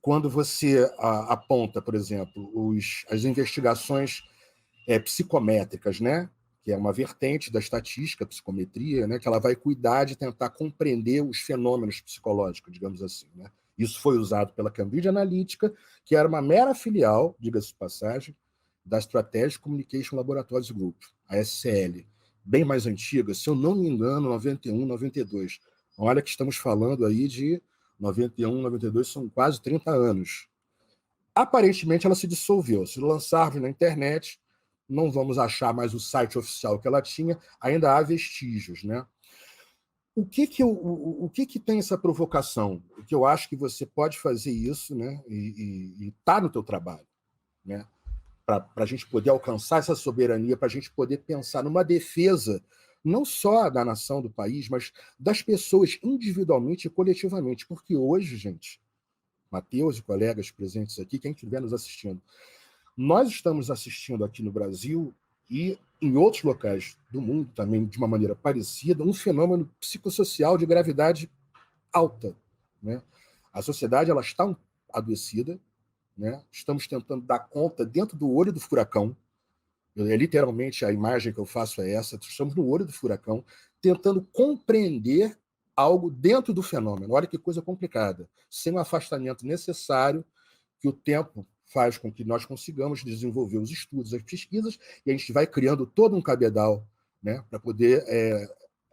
quando você aponta, por exemplo, as investigações psicométricas, né, que é uma vertente da estatística, psicometria, né, que ela vai cuidar de tentar compreender os fenômenos psicológicos, digamos assim, né? Isso foi usado pela Cambridge Analytica, que era uma mera filial, diga-se de passagem, da Strategic Communication Laboratories Group, a SCL, bem mais antiga, se eu não me engano, 91, 92. Olha que estamos falando aí de 91, 92, são quase 30 anos. Aparentemente, ela se dissolveu. Se lançarmos na internet, não vamos achar mais o site oficial que ela tinha, ainda há vestígios, né? O que tem essa provocação? O que eu acho que você pode fazer isso, né? E tá no teu trabalho, né? Para a gente poder alcançar essa soberania, para a gente poder pensar numa defesa não só da nação, do país, mas das pessoas individualmente e coletivamente. Porque hoje, gente, Matheus e colegas presentes aqui, quem estiver nos assistindo. Nós estamos assistindo aqui no Brasil e em outros locais do mundo também, de uma maneira parecida, um fenômeno psicossocial de gravidade alta, né? A sociedade ela está adoecida, né? Estamos tentando dar conta dentro do olho do furacão. Literalmente, a imagem que eu faço é essa. Estamos no olho do furacão, tentando compreender algo dentro do fenômeno. Olha que coisa complicada. Sem o afastamento necessário que o tempo faz com que nós consigamos desenvolver os estudos, as pesquisas, e a gente vai criando todo um cabedal, né, para poder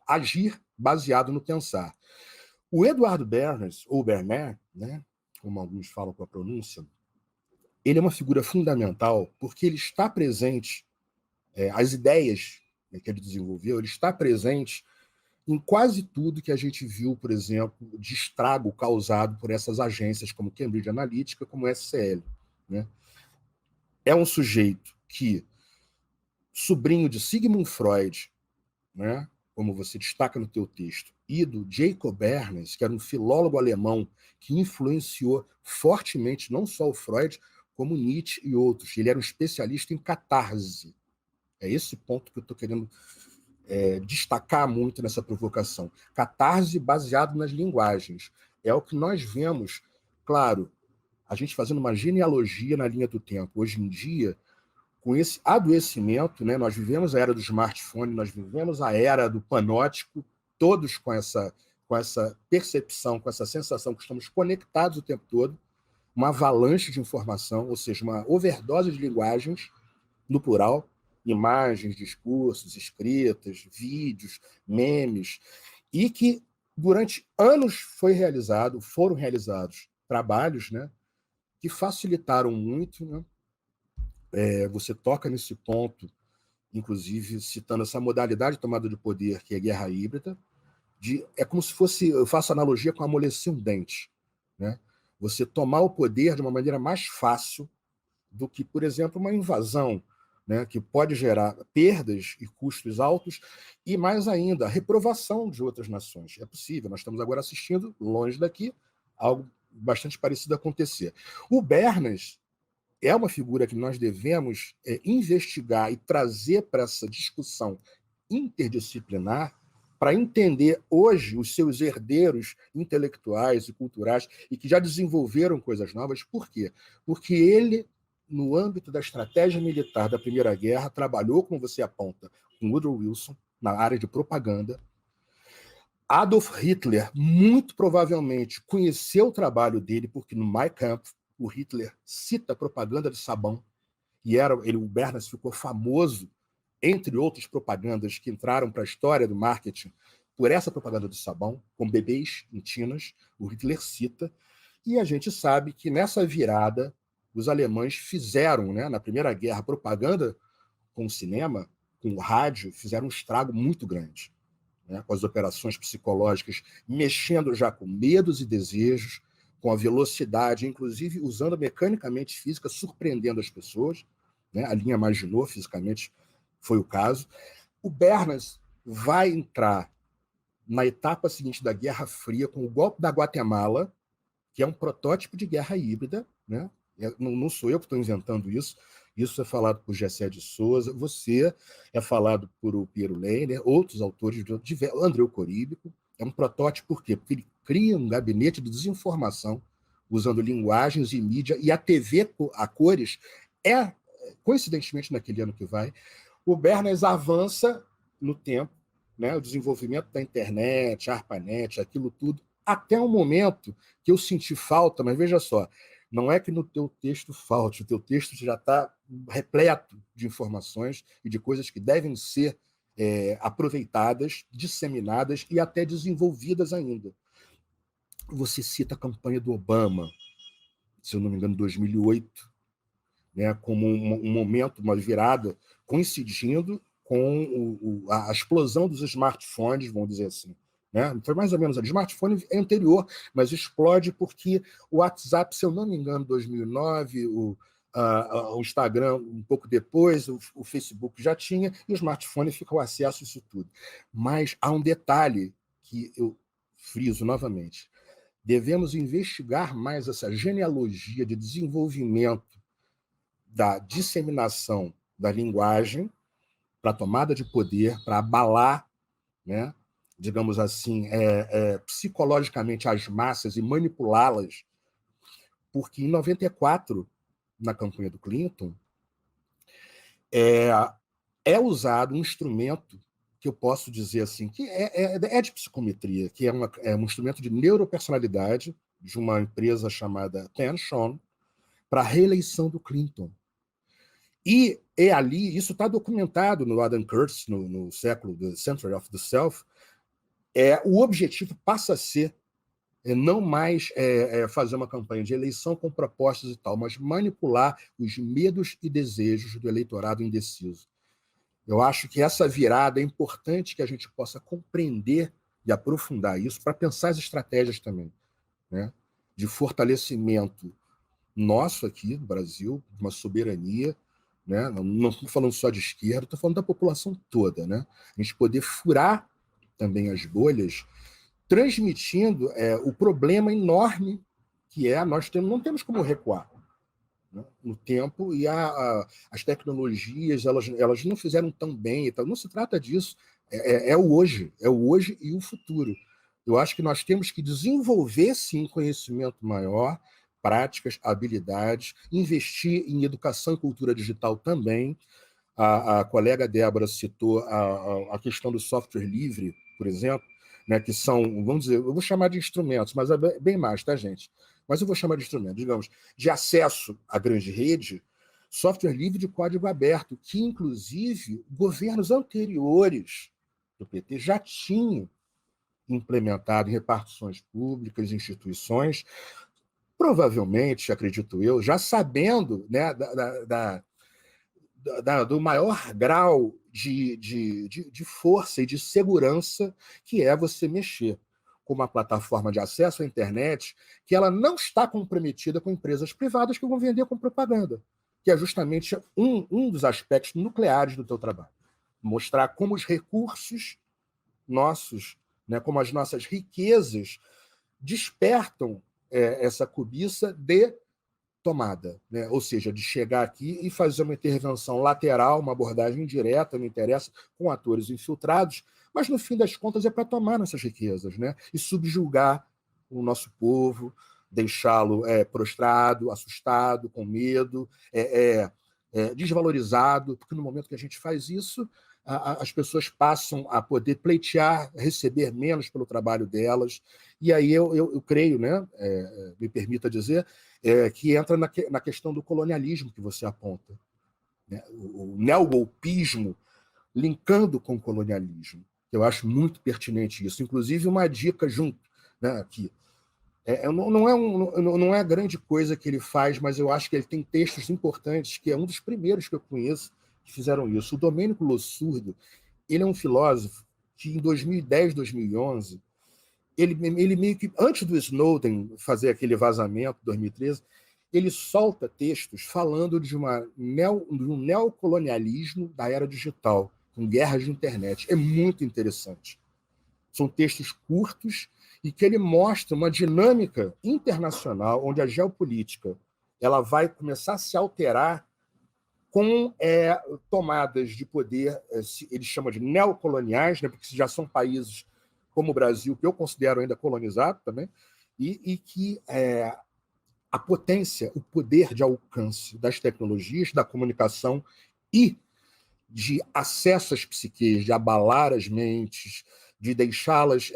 agir baseado no pensar. O Eduardo Bernays, ou Bernard, né, como alguns falam com a pronúncia, ele é uma figura fundamental porque ele está presente, as ideias que ele desenvolveu, ele está presente em quase tudo que a gente viu, por exemplo, de estrago causado por essas agências como Cambridge Analytica, como SCL. Né? É um sujeito que, sobrinho de Sigmund Freud, né, como você destaca no teu texto, e do Jacob Bernays, que era um filólogo alemão que influenciou fortemente não só o Freud, como Nietzsche e outros. Ele era um especialista em catarse. É esse ponto que eu estou querendo destacar muito nessa provocação. Catarse baseado nas linguagens. É o que nós vemos, claro, a gente fazendo uma genealogia na linha do tempo. Hoje em dia, com esse adoecimento, né, nós vivemos a era do smartphone, nós vivemos a era do panótico, todos com essa percepção, com essa sensação que estamos conectados o tempo todo, uma avalanche de informação, ou seja, uma overdose de linguagens, no plural, imagens, discursos, escritas, vídeos, memes, e que durante anos foram realizados trabalhos, né, que facilitaram muito, né? Você toca nesse ponto, inclusive citando essa modalidade de tomada de poder, que é a guerra híbrida, é como se fosse, eu faço analogia com amolecer um dente, né? Você tomar o poder de uma maneira mais fácil do que, por exemplo, uma invasão, né, que pode gerar perdas e custos altos, e mais ainda, a reprovação de outras nações. É possível, nós estamos agora assistindo, longe daqui, algo bastante parecido acontecer. O Bernays é uma figura que nós devemos investigar e trazer para essa discussão interdisciplinar para entender hoje os seus herdeiros intelectuais e culturais e que já desenvolveram coisas novas. Por quê? Porque ele, no âmbito da estratégia militar da Primeira Guerra, trabalhou, como você aponta, com Woodrow Wilson, na área de propaganda. Adolf Hitler, muito provavelmente, conheceu o trabalho dele, porque no Mein Kampf, o Hitler cita a propaganda de sabão, e o Bernays ficou famoso, entre outras propagandas que entraram para a história do marketing, por essa propaganda de sabão, com bebês em tinas, o Hitler cita, e a gente sabe que nessa virada, os alemães fizeram, né, na Primeira Guerra, propaganda com o cinema, com o rádio, fizeram um estrago muito grande, né, com as operações psicológicas, mexendo já com medos e desejos, com a velocidade, inclusive usando mecanicamente física, surpreendendo as pessoas, né? A linha imaginou, fisicamente foi o caso. O Bernays vai entrar na etapa seguinte da Guerra Fria com o golpe da Guatemala, que é um protótipo de guerra híbrida, né? Não sou eu que estou inventando isso, isso é falado por Gessé de Souza, você é falado por o Piero Leiner, outros autores, Andreu Coríbico. É um protótipo por quê? Porque ele cria um gabinete de desinformação usando linguagens e mídia, e a TV a cores coincidentemente, naquele ano que vai, o Bernays avança no tempo, né, o desenvolvimento da internet, a ARPANET, aquilo tudo, até um momento que eu senti falta, mas veja só, não é que no teu texto falte, o teu texto já está repleto de informações e de coisas que devem ser aproveitadas, disseminadas e até desenvolvidas ainda. Você cita a campanha do Obama, se eu não me engano, 2008, né, como um momento, uma virada, coincidindo com a explosão dos smartphones, vamos dizer assim. Né? Foi mais ou menos, o smartphone é anterior, mas explode porque o WhatsApp, se eu não me engano, 2009, o Instagram um pouco depois, o Facebook já tinha, e o smartphone fica o acesso a isso tudo. Mas há um detalhe que eu friso novamente. devemos investigar mais essa genealogia de desenvolvimento da disseminação da linguagem para a tomada de poder, para abalar, né, digamos assim, psicologicamente as massas e manipulá-las, porque em 94, na campanha do Clinton, é usado um instrumento que eu posso dizer assim, que é de psicometria, que é um instrumento de neuropersonalidade de uma empresa chamada Tension, para a reeleição do Clinton. E ali, isso está documentado no Adam Curtis, no século The Century of the Self, o objetivo passa a ser não mais fazer uma campanha de eleição com propostas e tal, mas manipular os medos e desejos do eleitorado indeciso. Eu acho que essa virada é importante que a gente possa compreender e aprofundar isso para pensar as estratégias também, né, de fortalecimento nosso aqui no Brasil, uma soberania, né? Não estou falando só de esquerda, estou falando da população toda, né? A gente poder furar também as bolhas, transmitindo o problema enorme que nós não temos como recuar, né, no tempo, e as tecnologias elas não fizeram tão bem, então não se trata disso, é o hoje e o futuro. Eu acho que nós temos que desenvolver sim conhecimento maior, práticas, habilidades, investir em educação e cultura digital também. A colega Débora citou a questão do software livre, por exemplo, né, que são, vamos dizer, eu vou chamar de instrumentos, mas é bem mais, tá, gente? Mas eu vou chamar de instrumentos, digamos, de acesso à grande rede, software livre de código aberto, que, inclusive, governos anteriores do PT já tinham implementado em repartições públicas, instituições, provavelmente, acredito eu, já sabendo, né, do maior grau de força e de segurança que é você mexer com uma plataforma de acesso à internet que ela não está comprometida com empresas privadas que vão vender com propaganda, que é justamente um dos aspectos nucleares do teu trabalho. Mostrar como os recursos nossos, né, como as nossas riquezas despertam essa cobiça de tomada, né? Ou seja, de chegar aqui e fazer uma intervenção lateral, uma abordagem indireta, não interessa, com atores infiltrados, mas no fim das contas é para tomar nossas riquezas, né? E subjugar o nosso povo, deixá-lo prostrado, assustado, com medo, desvalorizado, porque no momento que a gente faz isso, as pessoas passam a poder pleitear, receber menos pelo trabalho delas, e aí eu creio, né, me permita dizer, que entra na questão do colonialismo que você aponta, né? O neogolpismo linkando com o colonialismo. Eu acho muito pertinente isso. Inclusive, uma dica junto, né, aqui. Não é grande coisa que ele faz, mas eu acho que ele tem textos importantes, que é um dos primeiros que eu conheço que fizeram isso. O Domênico Lossurdo, ele é um filósofo que em 2010, 2011, ele meio que, antes do Snowden fazer aquele vazamento, 2013, ele solta textos falando de um neocolonialismo da era digital, com guerras de internet. É muito interessante. São textos curtos e que ele mostra uma dinâmica internacional onde a geopolítica ela vai começar a se alterar com tomadas de poder, ele chama de neocoloniais, né, porque já são países como o Brasil, que eu considero ainda colonizado também, e que a potência, o poder de alcance das tecnologias, da comunicação e de acesso às psiques, de abalar as mentes, de deixá-las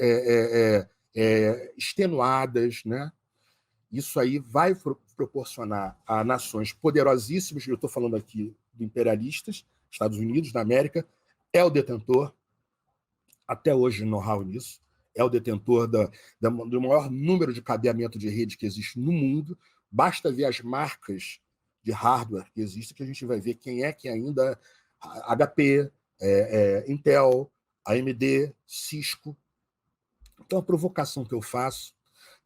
extenuadas, né? Isso aí vai proporcionar a nações poderosíssimas, eu estou falando aqui de imperialistas, Estados Unidos da América, é o detentor, até hoje, know-how nisso, é o detentor do maior número de cabeamento de rede que existe no mundo. Basta ver as marcas de hardware que existem, que a gente vai ver quem é que ainda... HP, Intel, AMD, Cisco. Então, a provocação que eu faço,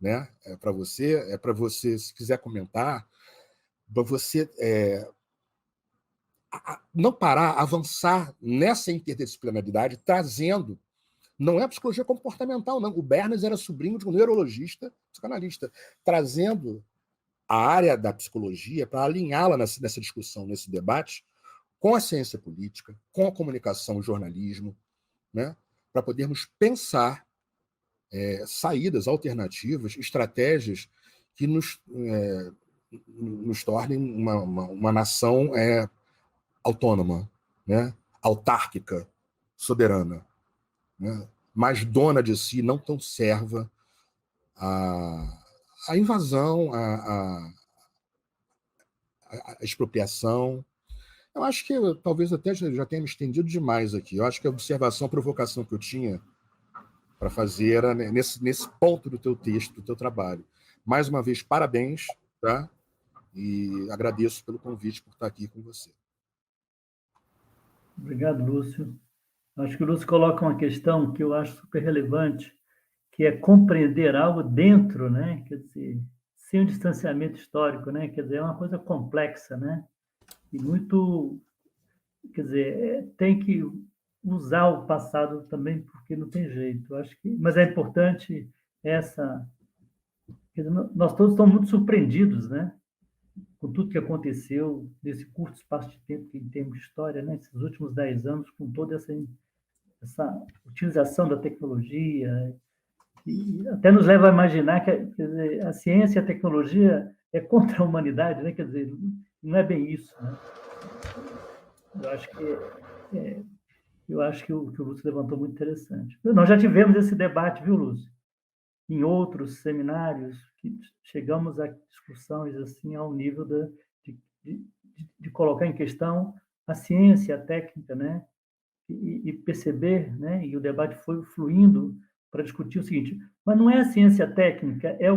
né, para você, se quiser comentar, para você não parar, avançar nessa interdisciplinaridade, trazendo Não é psicologia comportamental, não. O Bernas era sobrinho de um neurologista, psicanalista, trazendo a área da psicologia para alinhá-la nessa discussão, nesse debate, com a ciência política, com a comunicação, o jornalismo, né? Para podermos pensar saídas alternativas, estratégias que nos tornem uma nação autônoma, né? Autárquica, soberana, né? Mais dona de si, não tão serva à invasão, à expropriação. Eu acho que talvez até já tenha me estendido demais aqui. Eu acho que a observação, a provocação que eu tinha para fazer era nesse ponto do teu texto, do teu trabalho. Mais uma vez, parabéns, tá? E agradeço pelo convite por estar aqui com você. Obrigado, Lúcio. Acho que o Lúcio coloca uma questão que eu acho super relevante, que é compreender algo dentro, né? Quer dizer, sem o distanciamento histórico, né? Quer dizer, é uma coisa complexa, né? E muito, quer dizer, tem que usar o passado também, porque não tem jeito. Acho que, mas é importante essa, quer dizer, nós todos estamos muito surpreendidos, né? Com tudo que aconteceu nesse curto espaço de tempo que temos de história, né? Esses últimos 10 anos, com toda essa utilização da tecnologia, e até nos leva a imaginar que quer dizer, a ciência e a tecnologia é contra a humanidade, né? Quer dizer, não é bem isso, né? Eu acho que o Lúcio levantou muito interessante. Nós já tivemos esse debate, viu, Lúcio? Em outros seminários, que chegamos a discussões assim ao nível de colocar em questão a ciência, a técnica, né? E perceber, né? E o debate foi fluindo para discutir o seguinte: mas não é a ciência técnica, é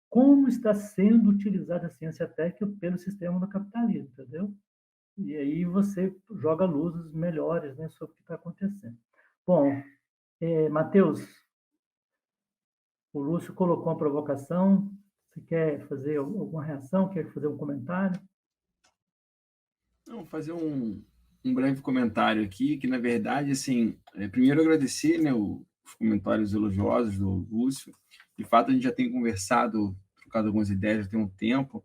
como está sendo utilizada a ciência técnica pelo sistema do capitalismo, entendeu? E aí você joga luzes melhores, né, sobre o que está acontecendo. Bom, Matheus, o Lúcio colocou uma provocação. Você quer fazer alguma reação? Quer fazer um comentário? Não, fazer um breve comentário aqui, que na verdade, assim, primeiro agradecer, né, os comentários elogiosos do Lúcio. De fato, a gente já tem conversado, trocado algumas ideias já tem um tempo.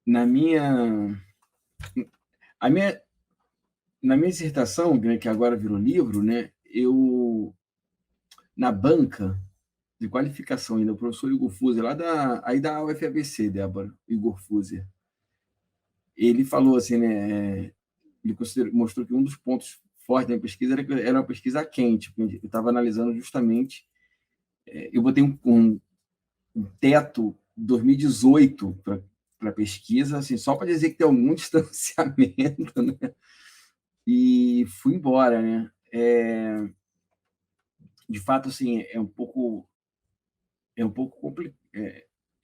Na minha dissertação, né, que agora virou livro, né, eu, na banca de qualificação ainda, o professor Igor Fuser, aí da UFABC, Débora, Igor Fuser, ele falou assim, né, ele mostrou que um dos pontos fortes da pesquisa era uma pesquisa quente. Eu estava analisando justamente, eu botei um teto 2018 para pesquisa, assim, só para dizer que tem algum distanciamento, né? E fui embora, né? De fato, assim,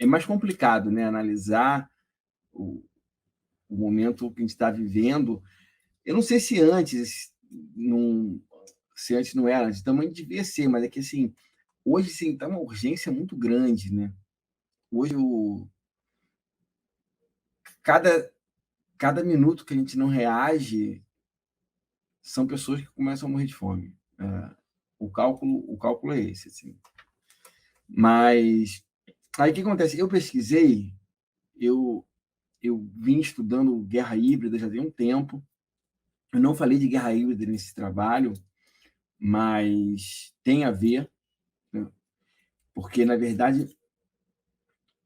é mais complicado, né? Analisar o momento que a gente está vivendo. Eu não sei se antes não era, antes também devia ser, mas é que assim, hoje sim está uma urgência muito grande, né? Hoje cada minuto que a gente não reage são pessoas que começam a morrer de fome. O cálculo é esse, assim. Mas aí o que acontece? Eu pesquisei, eu vim estudando guerra híbrida já tem um tempo. Eu não falei de guerra híbrida nesse trabalho, mas tem a ver, né? Porque, na verdade,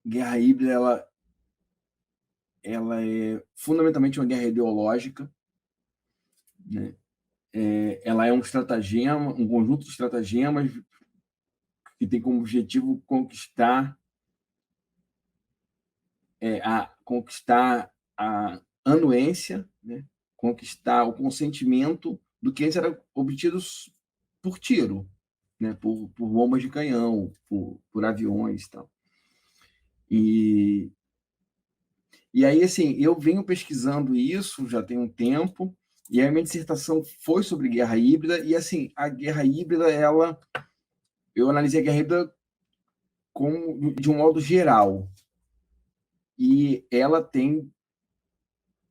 guerra híbrida ela é fundamentalmente uma guerra ideológica, né? Ela é um estratagema, um conjunto de estratagemas que tem como objetivo conquistar a anuência, né? Conquistar o consentimento do que antes era obtido por tiro, né? Por bombas de canhão, por aviões e tal. E aí, assim, eu venho pesquisando isso já tem um tempo, e a minha dissertação foi sobre guerra híbrida, e assim, a guerra híbrida, eu analisei a guerra híbrida de um modo geral, e ela tem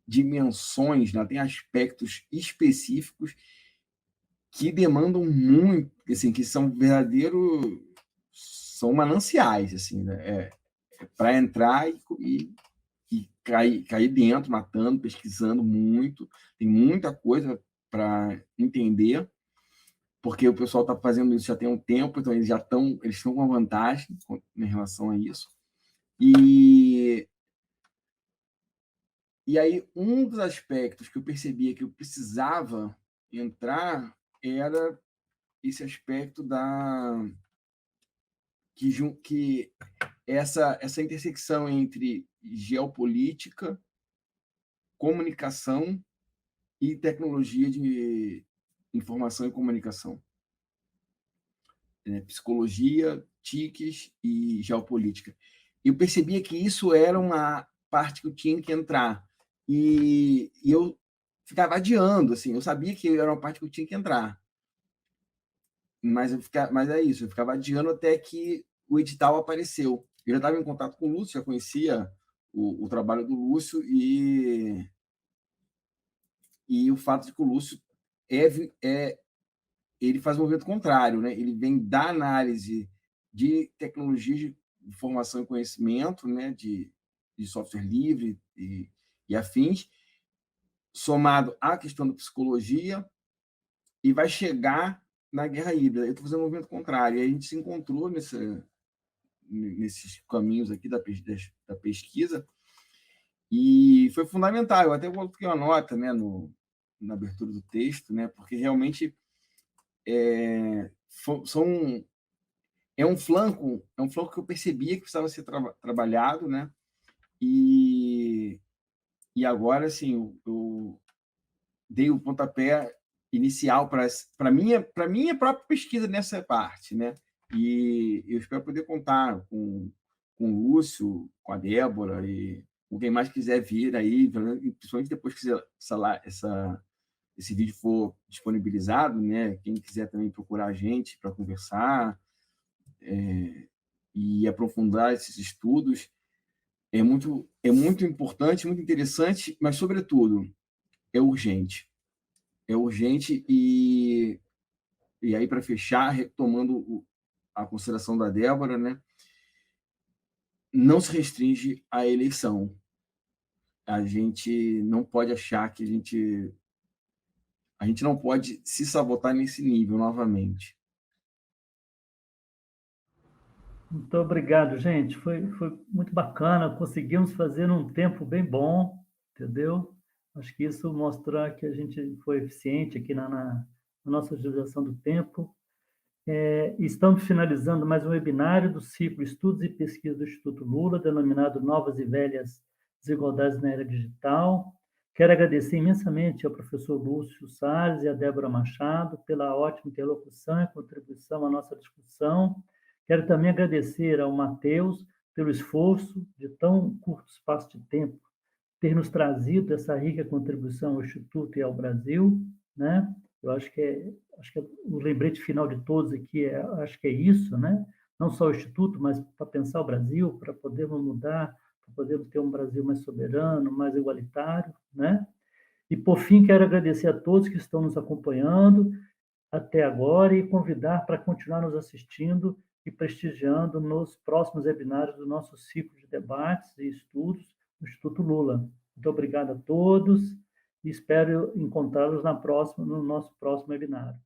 dimensões, ela tem aspectos específicos que demandam muito, assim, que são são mananciais, assim, né? Para entrar e cair dentro, matando, pesquisando muito, tem muita coisa para entender, porque o pessoal está fazendo isso já tem um tempo, então eles estão com vantagem em relação a isso. E aí, um dos aspectos que eu percebia que eu precisava entrar era esse aspecto que essa intersecção entre geopolítica, comunicação e tecnologia de informação e comunicação. Psicologia, TICs e geopolítica. Eu percebia que isso era uma parte que eu tinha que entrar. E eu ficava adiando, assim, eu sabia que era uma parte que eu tinha que entrar. Mas é isso, eu ficava adiando até que o edital apareceu. Eu já estava em contato com o Lúcio, já conhecia o trabalho do Lúcio, e o fato de que o Lúcio ele faz um movimento contrário, né? Ele vem da análise de tecnologias de informação e conhecimento, né? de software livre e afins, somado à questão da psicologia, e vai chegar na guerra híbrida. Eu estou fazendo um movimento contrário. E a gente se encontrou nesses caminhos aqui da pesquisa, e foi fundamental. Eu até coloquei uma nota, né, na abertura do texto, né, porque realmente é um flanco que eu percebia que precisava ser trabalhado, né, e agora, assim, eu dei o pontapé inicial para minha própria pesquisa nessa parte, né? E eu espero poder contar com o Lúcio, com a Débora e com quem mais quiser vir aí, principalmente depois que esse vídeo for disponibilizado, né? Quem quiser também procurar a gente para conversar e aprofundar esses estudos é muito importante, muito interessante, mas sobretudo é urgente. É urgente e aí, para fechar, retomando a consideração da Débora, né, não se restringe à eleição. A gente não pode achar que a gente não pode se sabotar nesse nível novamente. Muito obrigado, gente. Foi muito bacana. Conseguimos fazer num tempo bem bom, entendeu? Acho que isso mostra que a gente foi eficiente aqui na nossa utilização do tempo. Estamos finalizando mais um webinário do ciclo Estudos e Pesquisa do Instituto Lula, denominado Novas e Velhas Desigualdades na Era Digital. Quero agradecer imensamente ao professor Lúcio Salles e à Débora Machado pela ótima interlocução e contribuição à nossa discussão. Quero também agradecer ao Matheus pelo esforço de tão curto espaço de tempo ter nos trazido essa rica contribuição ao Instituto e ao Brasil, né? Eu acho que o lembrete final de todos aqui acho que é isso, né? Não só o Instituto, mas para pensar o Brasil, para podermos mudar, para podermos ter um Brasil mais soberano, mais igualitário, né? E por fim quero agradecer a todos que estão nos acompanhando até agora e convidar para continuar nos assistindo e prestigiando nos próximos webinários do nosso ciclo de debates e estudos do Instituto Lula. Muito obrigado a todos e espero encontrá-los no nosso próximo webinário.